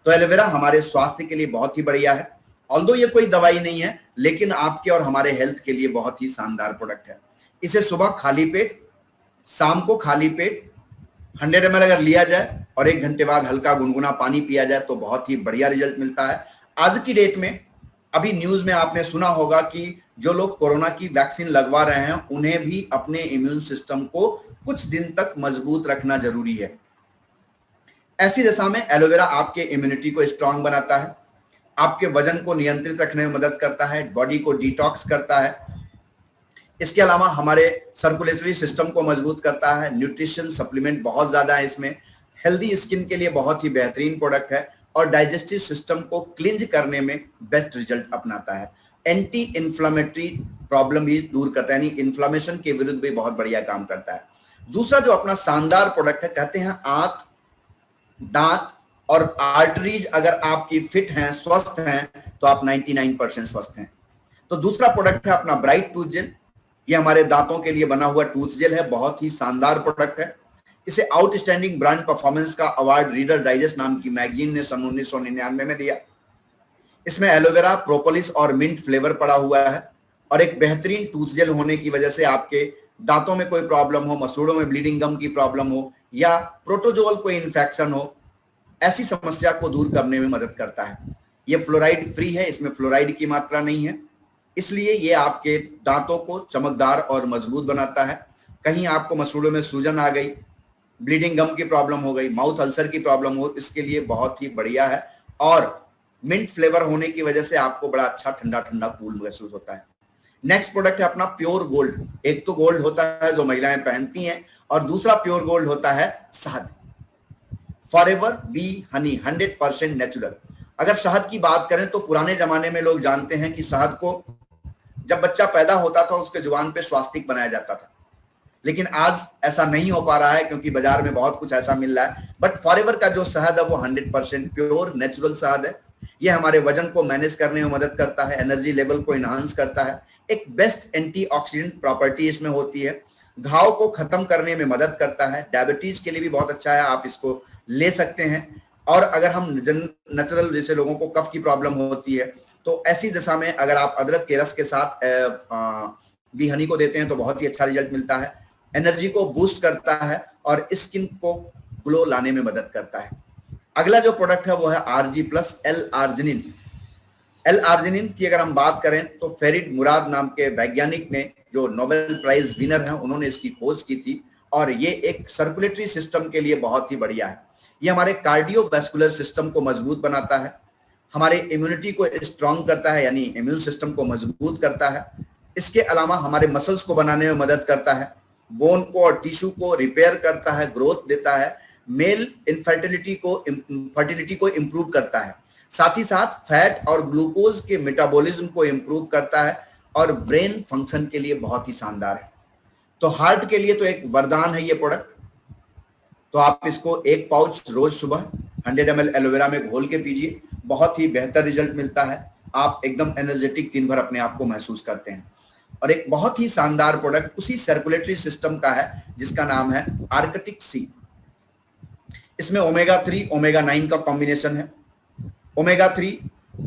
तो एलोवेरा हमारे स्वास्थ्य के लिए बहुत ही बढ़िया है। ऑल्दो ये कोई दवाई नहीं है, लेकिन आपके और हमारे हेल्थ के लिए बहुत ही शानदार प्रोडक्ट है। इसे सुबह खाली पेट, शाम को खाली पेट 100 ml अगर लिया जाए और 1 घंटे बाद हल्का गुनगुना पानी पिया जाए तो बहुत ही बढ़िया रिजल्ट मिलता है। आज की डेट में अभी न्यूज में आपने सुना होगा कि जो लोग कोरोना की वैक्सीन लगवा रहे हैं उन्हें भी अपने इम्यून सिस्टम को कुछ दिन तक मजबूत रखना जरूरी है। ऐसी दशा में एलोवेरा आपके इम्यूनिटी को स्ट्रांग बनाता है, आपके वजन को नियंत्रित रखने में मदद करता है, बॉडी को डिटॉक्स करता है। इसके अलावा हमारे सर्कुलेटरी सिस्टम को मजबूत करता है। न्यूट्रिशन सप्लीमेंट बहुत ज्यादा है इसमें। हेल्दी स्किन के लिए बहुत ही बेहतरीन प्रोडक्ट है और डाइजेस्टिव सिस्टम को क्लिंज करने में बेस्ट रिजल्ट अपनाता है। एंटी इंफ्लामेटरी प्रॉब्लम भी दूर करता है, यानी इन्फ्लामेशन के विरुद्ध भी बहुत बढ़िया काम करता है। दूसरा जो अपना शानदार प्रोडक्ट है, कहते हैं आंत, दांत और आर्टरीज अगर आपकी फिट हैं, स्वस्थ हैं, तो आप 99% स्वस्थ हैं। तो दूसरा प्रोडक्ट है अपना ब्राइट टूथ जेल। ये हमारे दांतों के लिए बना हुआ टूथ जेल है, बहुत ही शानदार प्रोडक्ट है। इसे आउटस्टैंडिंग ब्रांड परफॉर्मेंस का अवार्ड रीडर डाइजेस्ट नाम की मैगजीन ने सन 1999 में दिया। इसमें एलोवेरा, प्रोपोलिस और मिंट फ्लेवर पड़ा हुआ है और एक बेहतरीन टूथ जेल होने की वजह से आपके दांतों में कोई प्रॉब्लम हो, मसूड़ों में ब्लीडिंग गम की प्रॉब्लम हो या प्रोटोजोअल कोई इन्फेक्शन हो, ऐसी समस्या को दूर करने में मदद करता है। ये फ्लोराइड फ्री है, इसमें फ्लोराइड की मात्रा नहीं है, इसलिए ये आपके दांतों को चमकदार और मजबूत बनाता है। कहीं आपको मसूड़ों में सूजन आ गई, ब्लीडिंग गम की प्रॉब्लम हो गई, माउथ अल्सर की प्रॉब्लम हो, इसके लिए बहुत ही बढ़िया है। और मिंट फ्लेवर होने की वजह से आपको बड़ा अच्छा ठंडा ठंडा कूल महसूस होता है। नेक्स्ट प्रोडक्ट है अपना प्योर गोल्ड। एक तो गोल्ड होता है जो महिलाएं पहनती हैं और दूसरा प्योर गोल्ड होता है शहद। Forever B Honey, 100% natural. अगर शहद की बात करें तो पुराने जमाने में लोग जानते हैं कि शहद को जब बच्चा पैदा होता था उसके जुबान पे स्वास्तिक बनाया जाता था, लेकिन आज ऐसा नहीं हो पा रहा है क्योंकि बाजार में बहुत कुछ ऐसा मिल रहा है। बट फॉरएवर का जो शहद है वो 100% प्योर नेचुरल शहद है। ये हमारे वजन को मैनेज करने में मदद करता है, एनर्जी लेवल को इनहांस करता है। एक बेस्ट एंटीऑक्सीडेंट प्रॉपर्टी इसमें होती है, घाव को खत्म करने में मदद करता है। डायबिटीज के लिए भी बहुत अच्छा है, आप इसको ले सकते हैं। और अगर हम नेचुरल जैसे लोगों को कफ की प्रॉब्लम होती है तो ऐसी दशा में अगर आप अदरक के रस के साथ बी हनी को देते हैं तो बहुत ही अच्छा रिजल्ट मिलता है। एनर्जी को बूस्ट करता है और स्किन को ग्लो लाने में मदद करता है। अगला जो प्रोडक्ट है वो है RG plus L arginine. L arginine की अगर हम बात करें तो फेरिड मुराद नाम के वैज्ञानिक ने, जो नोबेल प्राइज विनर हैं, उन्होंने इसकी खोज की थी और ये एक सर्कुलेटरी सिस्टम के लिए बहुत ही बढ़िया है। ये हमारे कार्डियोवैस्कुलर सिस्टम को मजबूत बनाता है, हमारे इम्यूनिटी को स्ट्रांग करता है, यानी इम्यून सिस्टम को मजबूत करता है। इसके अलावा हमारे मसल्स को बनाने में मदद करता है, बोन को और टिश्यू को रिपेयर करता है, ग्रोथ देता है, मेल फर्टिलिटी को इंप्रूव करता है, साथ ही साथ फैट और ग्लूकोज के मेटाबॉलिज्म को इंप्रूव करता है और ब्रेन फंक्शन के लिए बहुत ही शानदार है। तो हार्ट के लिए तो एक वरदान है ये प्रोडक्ट। तो आप इसको एक पाउच रोज सुबह 100 ml एलोवेरा में घोल के पीजिए, बहुत ही बेहतर रिजल्ट मिलता है। आप एकदम एनर्जेटिक दिन भर अपने आप को महसूस करते हैं। और एक बहुत ही शानदार प्रोडक्ट उसी सर्कुलेटरी सिस्टम का है जिसका नाम है आर्कटिक सी। इसमें ओमेगा 3 ओमेगा 9 का कॉम्बिनेशन है। ओमेगा 3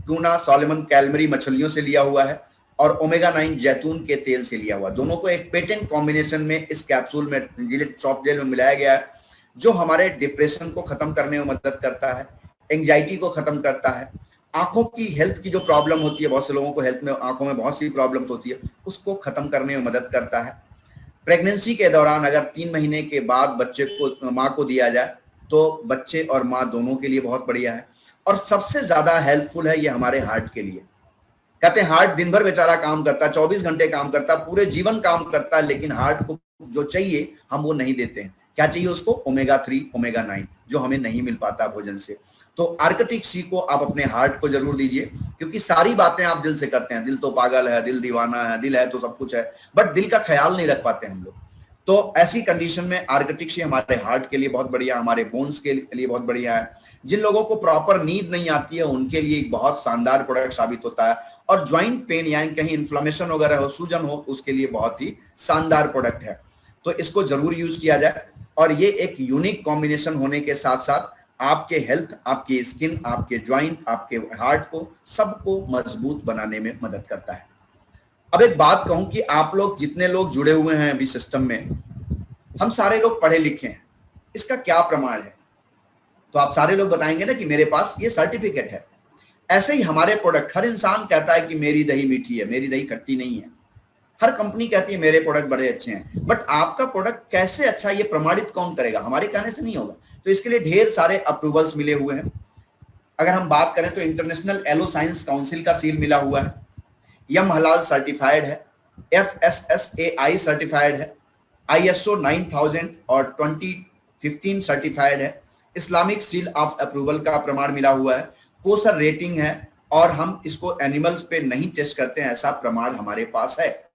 टूना, सॉलमन, कैलमरी मछलियों से लिया हुआ है और ओमेगा 9 जैतून के तेल से लिया हुआ। दोनों को एक पेटेंट कॉम्बिनेशन में इस कैप्सूल में सॉफ्ट जेल में मिलाया गया है, जो हमारे डिप्रेशन को खत्म करने में मदद करता है, एंजाइटी को खत्म करता है, आंखों की हेल्थ की जो प्रॉब्लम होती है, बहुत से लोगों को हेल्थ में आंखों में बहुत सी प्रॉब्लम होती है, उसको खत्म करने में मदद करता है। प्रेगनेंसी के दौरान अगर 3 महीने के बाद बच्चे को माँ को दिया जाए तो बच्चे और माँ दोनों के लिए बहुत बढ़िया है। और सबसे ज्यादा हेल्पफुल है ये हमारे हार्ट के लिए। कहते हैं हार्ट दिन भर बेचारा काम करता है, 24 घंटे काम करता है, पूरे जीवन काम करता है, लेकिन हार्ट को जो चाहिए हम वो नहीं देते हैं। क्या चाहिए उसको? ओमेगा 3 ओमेगा 9, जो हमें नहीं मिल पाता भोजन से। तो आर्कटिक सी को आप अपने हार्ट को जरूर दीजिए, क्योंकि सारी बातें आप दिल से करते हैं। दिल तो पागल है, दिल दीवाना है, दिल है तो सब कुछ है, बट दिल का ख्याल नहीं रख पाते हम लोग। तो ऐसी कंडीशन में आर्कटिक सी हमारे हार्ट के लिए बहुत बढ़िया, हमारे बोन्स के लिए बहुत बढ़िया है। जिन लोगों को प्रॉपर नींद नहीं आती है उनके लिए एक बहुत शानदार प्रोडक्ट साबित होता है। और ज्वाइंट पेन यानी कहीं इन्फ्लेमेशन वगैरह हो, सूजन हो, उसके लिए बहुत ही शानदार प्रोडक्ट है। तो इसको जरूर यूज किया जाए। और ये एक यूनिक कॉम्बिनेशन होने के साथ साथ आपके हेल्थ, आपकी स्किन, आपके ज्वाइंट, आपके हार्ट को सबको मजबूत बनाने में मदद करता है। अब एक बात कहूं कि आप लोग जितने लोग जुड़े हुए हैं अभी सिस्टम में, हम सारे लोग पढ़े लिखे हैं। इसका क्या प्रमाण है? तो आप सारे लोग बताएंगे ना कि मेरे पास ये सर्टिफिकेट है। ऐसे ही हमारे प्रोडक्ट, हर इंसान कहता है कि मेरी दही मीठी है, मेरी दही खट्टी नहीं है। हर कंपनी कहती है मेरे प्रोडक्ट बड़े अच्छे हैं, बट आपका प्रोडक्ट कैसे अच्छा ये प्रमाणित कौन करेगा? हमारे कहने से नहीं होगा। तो इसके लिए ढेर सारे अप्रूवल्स मिले हुए हैं। अगर हम बात करें तो इंटरनेशनल एलो साइंस काउंसिल का सील मिला हुआ है, यम हलाल सर्टिफाइड है, FSSAI सर्टिफाइड है, ISO 9000 और 2015 सर्टिफाइड है, इस्लामिक सील ऑफ अप्रूवल का प्रमाण मिला हुआ है, कोसर रेटिंग है, और हम इसको एनिमल्स पे नहीं टेस्ट करते हैं, ऐसा प्रमाण हमारे पास है।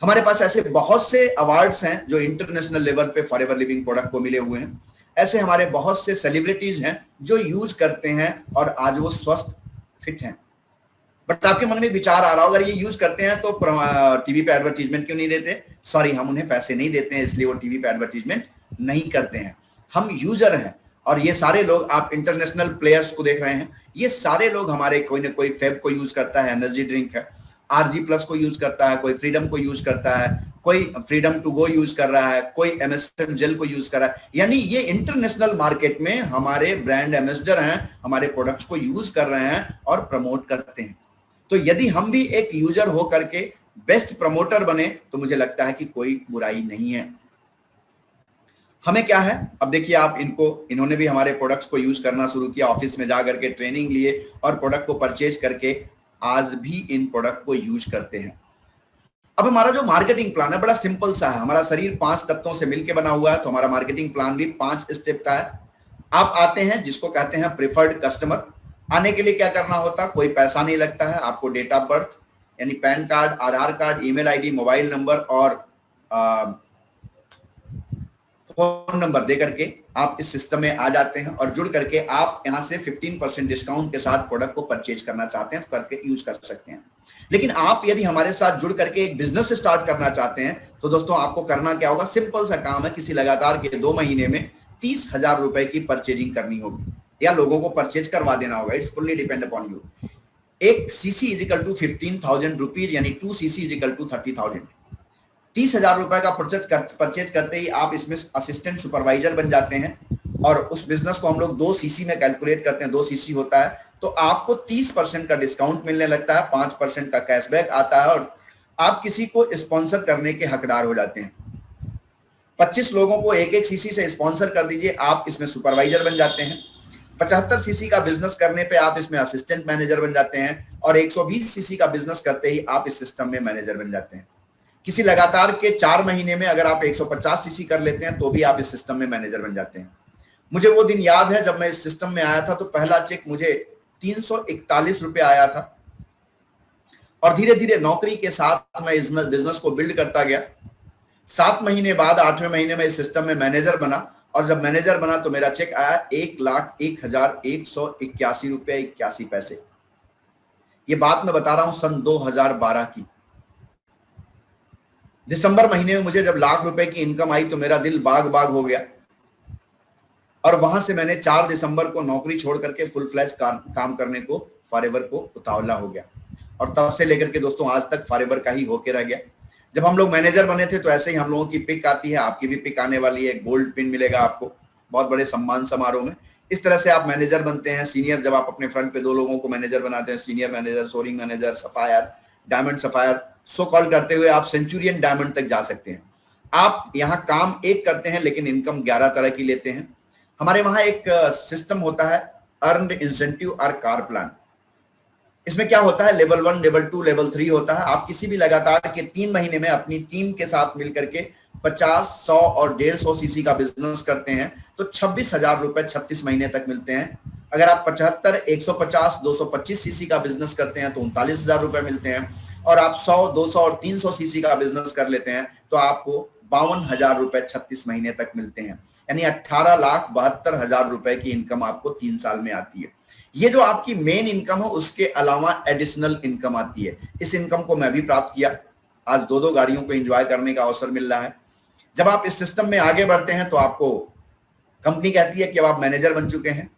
हमारे पास ऐसे बहुत से अवार्ड्स हैं जो इंटरनेशनल लेवल पे फॉरएवर लिविंग प्रोडक्ट को मिले हुए हैं। ऐसे हमारे बहुत से सेलिब्रिटीज हैं जो यूज करते हैं और आज वो स्वस्थ फिट हैं। बट आपके मन में विचार आ रहा होगा, अगर ये यूज करते हैं तो टीवी पे एडवर्टीजमेंट क्यों नहीं देते? सॉरी, हम उन्हें पैसे नहीं देते हैं, इसलिए वो टीवी पे एडवर्टीजमेंट नहीं करते हैं। हम यूजर हैं, और ये सारे लोग, आप इंटरनेशनल प्लेयर्स को देख रहे हैं, ये सारे लोग हमारे कोई ना कोई फेब को यूज करता है, एनर्जी ड्रिंक है, RG प्लस को यूज करता है, कोई फ्रीडम को यूज करता है, कोई फ्रीडम टू गो यूज कर रहा है, कोई MSM जेल को यूज कर रहा है। यानी ये इंटरनेशनल मार्केट में हमारे ब्रांड एम्बेसडर हैं, हमारे प्रोडक्ट्स को यूज कर रहे हैं और प्रमोट करते हैं। तो यदि हम भी एक यूजर हो करके बेस्ट प्रमोटर बने तो मुझे लगता है कि कोई बुराई नहीं है। हमें क्या है, अब देखिए आप इन्होंने भी हमारे प्रोडक्ट्स को यूज करना शुरू किया, ऑफिस में जाकर के ट्रेनिंग लिए और प्रोडक्ट को परचेज करके आज भी इन प्रोडक्ट को यूज करते हैं। अब हमारा जो मार्केटिंग प्लान है बड़ा सिंपल सा है। हमारा शरीर 5 तत्वों से मिलकर बना हुआ है, तो हमारा मार्केटिंग प्लान भी 5 स्टेप का है। आप आते हैं, जिसको कहते हैं प्रिफर्ड कस्टमर। आने के लिए क्या करना होता है? कोई पैसा नहीं लगता है। आपको डेट ऑफ बर्थ यानी PAN card, Aadhaar card, email ID, mobile number और फोन नंबर दे करके आप इस सिस्टम में आ जाते हैं, और जुड़ करके आप यहां से 15% डिस्काउंट के साथ प्रोडक्ट को परचेज करना चाहते हैं तो करके यूज कर सकते हैं। लेकिन आप यदि हमारे साथ जुड़ करके एक बिजनेस स्टार्ट करना चाहते हैं तो दोस्तों आपको करना क्या होगा? सिंपल सा काम है, किसी लगातार के 2 महीने में 30,000 रुपए की परचेजिंग करनी होगी या लोगों को परचेज करवा देना होगा। It's fully depend upon you. एक CC is equal to 15,000 rupees, यानी 2 सीसी इज इक्वल टू 30,000। 30,000 रुपए का परचेज करते ही आप इसमें असिस्टेंट सुपरवाइजर बन जाते हैं, और उस बिजनेस को हम लोग 2 सीसी में कैलकुलेट करते हैं। 2 सीसी होता है तो आपको 30% का डिस्काउंट मिलने लगता है, 5% का कैशबैक आता है, और आप किसी को स्पॉन्सर करने के हकदार हो जाते हैं। 25 लोगों को 1-1 सीसी से स्पॉन्सर कर दीजिए, आप इसमें सुपरवाइजर बन जाते हैं। 75 सीसी का बिजनेस करने पे आप इसमें असिस्टेंट मैनेजर बन जाते हैं, और 120 सीसी का बिजनेस करते ही आप इस सिस्टम में मैनेजर बन जाते हैं। किसी लगातार के 4 महीने में अगर आप 150 सीसी कर लेते हैं तो भी आप इस सिस्टम में मैनेजर बन जाते हैं। मुझे वो दिन याद है जब मैं इस सिस्टम में आया था, तो पहला चेक मुझे 341 रुपए आया था, और धीरे धीरे नौकरी के साथ मैं इस बिजनेस को बिल्ड करता गया। 7 महीने बाद 8वें महीने में इस सिस्टम में मैनेजर बना, और जब मैनेजर बना तो मेरा चेक आया 1,01,181 रुपए 81 पैसे। ये बात मैं बता रहा हूं सन 2012 की। दिसंबर महीने में मुझे जब लाख रुपए की इनकम आई तो मेरा दिल बाग बाग हो गया, और वहां से मैंने 4 दिसंबर को नौकरी छोड़ करके फुल फ्लैज काम करने को फॉरएवर को उतावला हो गया, और तब से लेकर के दोस्तों आज तक फॉरएवर का ही होके रह गया। जब हम लोग मैनेजर बने थे तो ऐसे ही हम लोगों की पिक आती है, आपकी भी पिक आने वाली है, गोल्ड पिन मिलेगा आपको बहुत बड़े सम्मान समारोह में। इस तरह से आप मैनेजर बनते हैं। सीनियर, जब आप अपने फ्रंट पे 2 लोगों को मैनेजर बनाते हैं, senior manager, soaring manager, sapphire, diamond sapphire, so call करते हुए आप सेंचुरियन डायमंड तक जा सकते हैं। आप यहाँ काम एक करते हैं लेकिन इनकम 11 तरह की लेते हैं। हमारे वहां एक सिस्टम होता है अर्नड इंसेंटिव और कार प्लान। इसमें क्या होता है? लेवल 1, लेवल 2, लेवल 3 होता है। आप किसी भी लगातार के 3 महीने में अपनी टीम के साथ मिलकर के 50, 100 और 150 सीसी का बिजनेस करते हैं तो 26,000 रुपए 36 महीने तक मिलते हैं। अगर आप 75, 150, 225 सीसी का बिजनेस करते हैं तो 39,000 रुपए मिलते हैं, और आप 100, 200 और 300 सीसी का बिजनेस कर लेते हैं तो आपको 52,000 रुपए 36 महीने तक मिलते हैं। यानी 18,72,000 रुपए की इनकम आपको 3 साल में आती है। ये जो आपकी मेन इनकम है, उसके अलावा एडिशनल इनकम आती है। इस इनकम को मैं भी प्राप्त किया। आज 2-2 गाड़ियों को एंजॉय करने का अवसर मिल रहा है। जब आप इस सिस्टम में आगे बढ़ते हैं तो आपको कंपनी कहती है कि अब आप मैनेजर बन चुके हैं,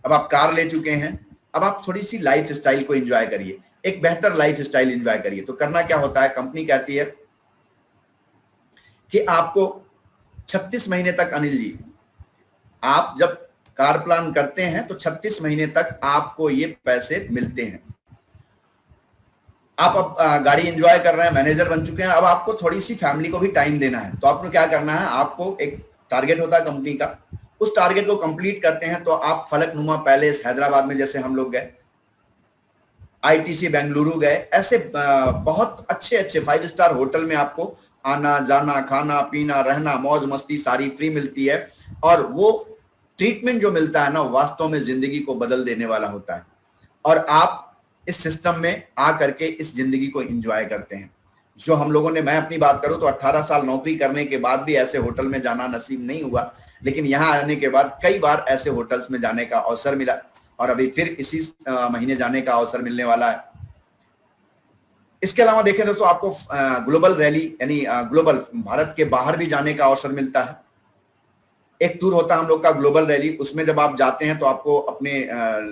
अब आप कार ले चुके हैं, अब आप थोड़ी सी लाइफ स्टाइल को एंजॉय करिए, एक बेहतर लाइफ स्टाइल एंजॉय करिए। तो करना क्या होता है? कंपनी कहती है कि आपको 36 महीने तक, अनिल जी, आप जब कार प्लान करते हैं तो 36 महीने तक आपको ये पैसे मिलते हैं। आप अब गाड़ी एंजॉय कर रहे हैं, मैनेजर बन चुके हैं, अब आपको थोड़ी सी फैमिली को भी टाइम देना है। तो आपको क्या करना है, आपको एक टारगेट होता है कंपनी का, उस टारगेट को कंप्लीट करते हैं तो आप फलकनुमा पैलेस हैदराबाद में जैसे हम लोग गए, आईटीसी बेंगलुरु गए, ऐसे बहुत अच्छे अच्छे 5 स्टार होटल में आपको आना जाना खाना पीना रहना मौज मस्ती सारी फ्री मिलती है। और वो ट्रीटमेंट जो मिलता है ना, वास्तव में जिंदगी को बदल देने वाला होता है। और आप इस सिस्टम में आ करके इस जिंदगी को एंजॉय करते हैं। जो हम लोगों ने, मैं अपनी बात करूं तो 18 साल नौकरी करने के बाद भी ऐसे होटल में जाना नसीब नहीं हुआ, लेकिन यहाँ आने के बाद कई बार ऐसे होटल्स में जाने का अवसर मिला और अभी फिर इसी महीने जाने का अवसर मिलने वाला है। इसके अलावा देखें दोस्तों, आपको ग्लोबल रैली यानी ग्लोबल भारत के बाहर भी जाने का अवसर मिलता है। एक टूर होता है हम लोग का ग्लोबल रैली, उसमें जब आप जाते हैं तो आपको अपने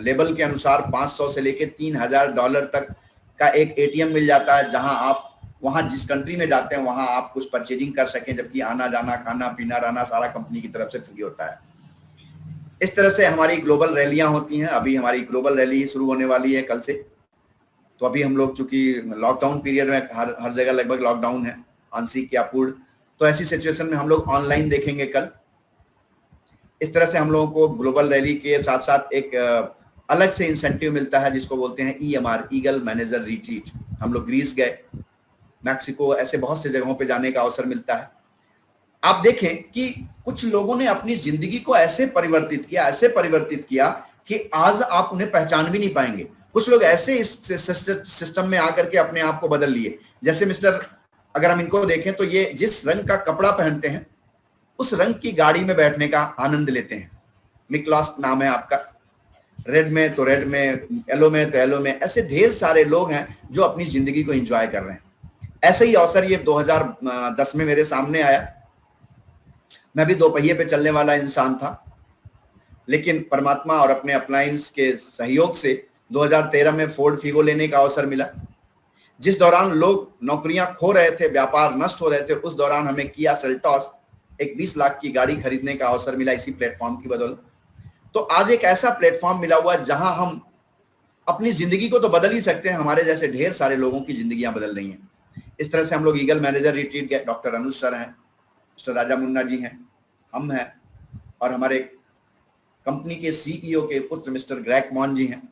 लेवल के अनुसार 500 से लेके $3000 तक का एक एटीएम मिल जाता है, जहां आप वहां जिस कंट्री में जाते हैं वहां आप कुछ परचेजिंग कर सकें, जबकि आना जाना खाना पीना रहना सारा कंपनी की तरफ से फ्री होता है। इस तरह से हमारी ग्लोबल रैलियां होती हैं। अभी हमारी ग्लोबल रैली शुरू होने वाली है कल से। तो अभी हम लोग चूंकि लॉकडाउन पीरियड में हर जगह लगभग लॉकडाउन है, आंशिक या पूर्ण, तो ऐसी सिचुएशन में हम लोग ऑनलाइन देखेंगे कल। इस तरह से हम लोगों को ग्लोबल रैली के साथ साथ एक अलग से इंसेंटिव मिलता है जिसको बोलते हैं EMR, ईगल मैनेजर रिट्रीट। हम लोग ग्रीस गए, मैक्सिको, ऐसे बहुत से जगहों पे जाने का अवसर मिलता है। आप देखें कि कुछ लोगों ने अपनी जिंदगी को ऐसे परिवर्तित किया कि आज आप उन्हें पहचान भी नहीं पाएंगे। कुछ लोग ऐसे इस सिस्टम में आकर के अपने आप को बदल लिए। जैसे मिस्टर, अगर हम इनको देखें तो ये जिस रंग का कपड़ा पहनते हैं उस रंग की गाड़ी में बैठने का आनंद लेते हैं। निकलास नाम है आपका। रेड में तो रेड में, येलो में तो येलो में, ऐसे ढेर सारे लोग हैं जो अपनी जिंदगी को एंजॉय कर रहे हैं। ऐसे ही अवसर ये 2010 में मेरे सामने आया। मैं भी 2 पहिए पे चलने वाला इंसान था, लेकिन परमात्मा और अपने अप्लायंस के सहयोग से 2013 में फोर्ड फीगो लेने का अवसर मिला। जिस दौरान लोग नौकरियां खो रहे थे, व्यापार नष्ट हो रहे थे, उस दौरान हमें किया सेल्टॉस एक 20 लाख की गाड़ी खरीदने का अवसर मिला इसी प्लेटफॉर्म की बदौलत। तो आज एक ऐसा प्लेटफॉर्म मिला हुआ जहां हम अपनी जिंदगी को तो बदल ही सकते हैं, हमारे जैसे ढेर सारे लोगों की जिंदगियां बदल रही हैं। इस तरह से हम लोग ईगल मैनेजर रिट्रीट गए। डॉक्टर अनुज सर हैं, मिस्टर राजा मुन्ना जी हैं, हम हैं, और हमारे कंपनी के CEO के पुत्र मिस्टर ग्रेग मॉन जी हैं।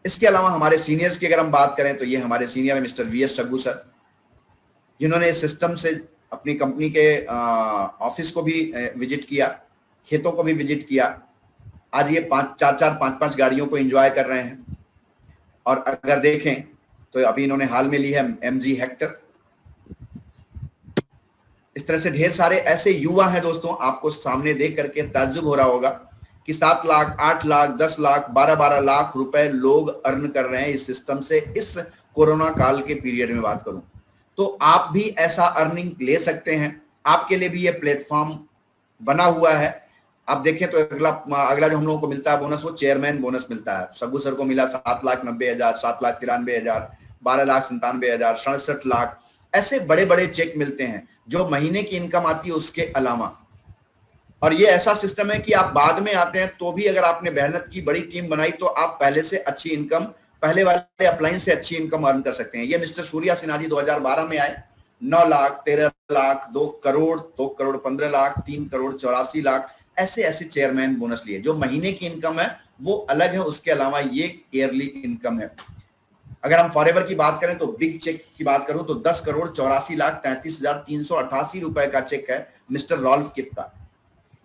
इसके अलावा हमारे सीनियर्स की अगर हम बात करें तो ये हमारे सीनियर है मिस्टर VS सग्गू सर, जिन्होंने इस सिस्टम से अपनी कंपनी के ऑफिस को भी विजिट किया, खेतों को भी विजिट किया। आज ये 5 गाड़ियों को एंजॉय कर रहे हैं। और अगर देखें तो अभी इन्होंने हाल में ली है MG हेक्टर। इस तरह से ढेर सारे ऐसे युवा हैं दोस्तों, आपको सामने देख करके ताज्जुब हो रहा होगा कि 7 लाख 8 लाख 10 लाख 12 लाख रुपए लोग अर्न कर रहे हैं इस सिस्टम से। इस कोरोना काल के पीरियड में बात करूं तो आप भी ऐसा अर्निंग ले सकते हैं। आपके लिए भी ये प्लेटफॉर्म बना हुआ है। आप देखें तो अगला जो हम लोगों को मिलता है बोनस, वो चेयरमैन बोनस मिलता है। सग्गू सर को मिला 7,90,000, 7,93,000, 12,97,000, 67 लाख, ऐसे बड़े बड़े चेक मिलते हैं जो महीने की इनकम आती है उसके अलावा। और ये ऐसा सिस्टम है कि आप बाद में आते हैं तो भी अगर आपने मेहनत की, बड़ी टीम बनाई, तो आप पहले से अच्छी इनकम, पहले वाले अप्लायंस से अच्छी इनकम अर्न कर सकते हैं। ये मिस्टर सूर्या सिन्हा जी 2012 में आए, 9 लाख 13 लाख 2 करोड़ 2 करोड़ 15 लाख 3 करोड़ 84 लाख, ऐसे ऐसे चेयरमैन बोनस लिए। जो महीने की इनकम है वो अलग है, उसके अलावा ये ईयरली इनकम है। अगर हम फॉरएवर की बात करें तो बिग चेक की बात करूं तो 10 करोड़ 84 लाख 33,388 रुपए का चेक है मिस्टर रॉल्फ किफ का।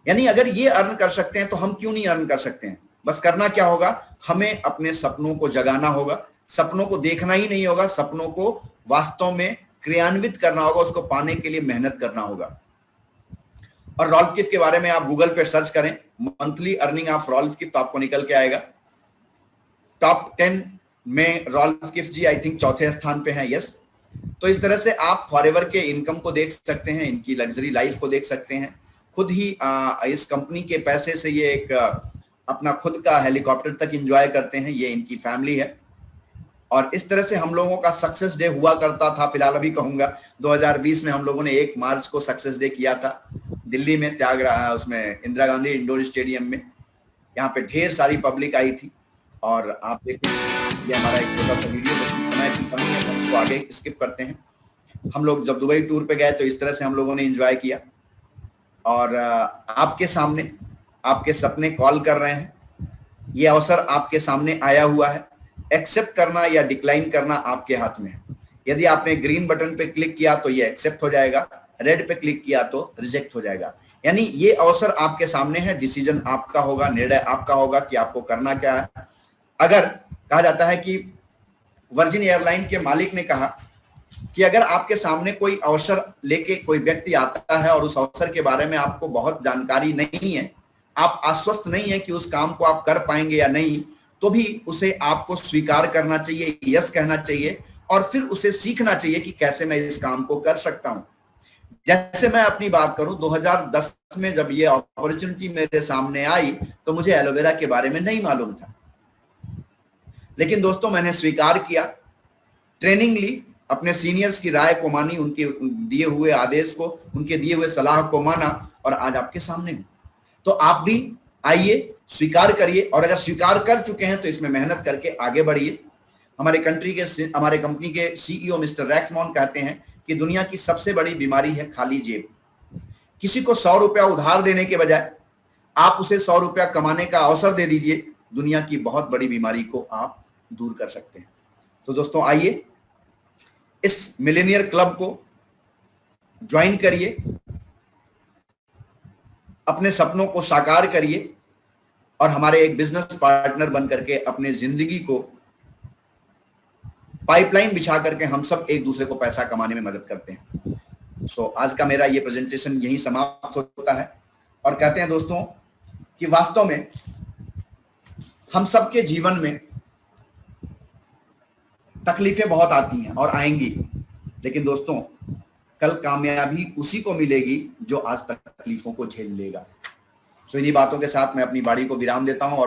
यानी अगर ये अर्न कर सकते हैं तो हम क्यों नहीं अर्न कर सकते हैं। बस करना क्या होगा, हमें अपने सपनों को जगाना होगा। सपनों को देखना ही नहीं होगा, सपनों को वास्तव में क्रियान्वित करना होगा, उसको पाने के लिए मेहनत करना होगा। और रॉल्फ किफ के बारे में आप गूगल पे सर्च करें, मंथली अर्निंग ऑफ रॉल्फ किफ, तो आपको निकल के आएगा। टॉप 10 में रॉल्फ किफ जी आई थिंक 4थे स्थान पे हैं। यस, तो इस तरह से आप फॉरएवर के इनकम को देख सकते हैं, इनकी लग्जरी लाइफ को देख सकते हैं। खुद ही इस कंपनी के पैसे से ये एक अपना खुद का हेलीकॉप्टर तक एंजॉय करते हैं। ये इनकी फैमिली है। और इस तरह से हम लोगों का सक्सेस डे हुआ करता था। फिलहाल अभी कहूंगा 2020 में हम लोगों ने 1 मार्च को सक्सेस डे किया था दिल्ली में, उसमें इंदिरा गांधी इंडोर स्टेडियम में। यहाँ पे ढेर सारी पब्लिक आई थी और आप देखें ये हमारा एक छोटा सा वीडियो, लेकिन समय की कमी है तो उसको आगे स्किप करते हैं। हम लोग जब दुबई टूर पे गए तो इस तरह से हम लोगों ने एंजॉय किया और आपके सामने आपके सपने कॉल कर रहे हैं। ये अवसर आपके सामने आया हुआ है, एक्सेप्ट करना या डिक्लाइन करना आपके हाथ में है। यदि आपने ग्रीन बटन पे क्लिक किया तो ये एक्सेप्ट हो जाएगा, रेड पे क्लिक किया तो रिजेक्ट हो जाएगा। यानी ये अवसर आपके सामने है, डिसीजन आपका होगा, निर्णय आपका होगा कि आपको करना क्या है। अगर कहा जाता है कि वर्जिन एयरलाइन के मालिक ने कहा कि अगर आपके सामने कोई अवसर लेके कोई व्यक्ति आता है और उस अवसर के बारे में आपको बहुत जानकारी नहीं है, आप आश्वस्त नहीं है कि उस काम को आप कर पाएंगे या नहीं, तो भी उसे आपको स्वीकार करना चाहिए, यस कहना चाहिए और फिर उसे सीखना चाहिए कि कैसे मैं इस काम को कर सकता हूं। जैसे मैं अपनी बात करूं, 2010 में जब ये अपॉर्चुनिटी मेरे सामने आई तो मुझे एलोवेरा के बारे में नहीं मालूम था, लेकिन दोस्तों मैंने स्वीकार किया, ट्रेनिंग ली, अपने सीनियर्स की राय को मानी, उनके दिए हुए आदेश को, उनके दिए हुए सलाह को माना और आज आपके सामने हूं। तो आप भी आइए, स्वीकार करिए और अगर स्वीकार कर चुके हैं तो इसमें मेहनत करके आगे बढ़िए। हमारे कंपनी के सीईओ मिस्टर रैक्समॉन कहते हैं कि दुनिया की सबसे बड़ी बीमारी है खाली जेब। किसी को 100 रुपया उधार देने के बजाय आप उसे 100 रुपया कमाने का अवसर दे दीजिए, दुनिया की बहुत बड़ी बीमारी को आप दूर कर सकते हैं। तो दोस्तों आइए, इस मिलेनियर क्लब को ज्वाइन करिए, अपने सपनों को साकार करिए और हमारे एक बिजनेस पार्टनर बन करके अपने जिंदगी को पाइपलाइन बिछा करके हम सब एक दूसरे को पैसा कमाने में मदद करते हैं। सो आज का मेरा ये प्रेजेंटेशन यही समाप्त होता है और कहते हैं दोस्तों कि वास्तव में हम सबके जीवन में तकलीफें बहुत आती हैं और आएंगी, लेकिन दोस्तों कल कामयाबी उसी को मिलेगी जो आज तक तकलीफों को झेल लेगा। सो इन्हीं बातों के साथ मैं अपनी वाणी को विराम देता हूं और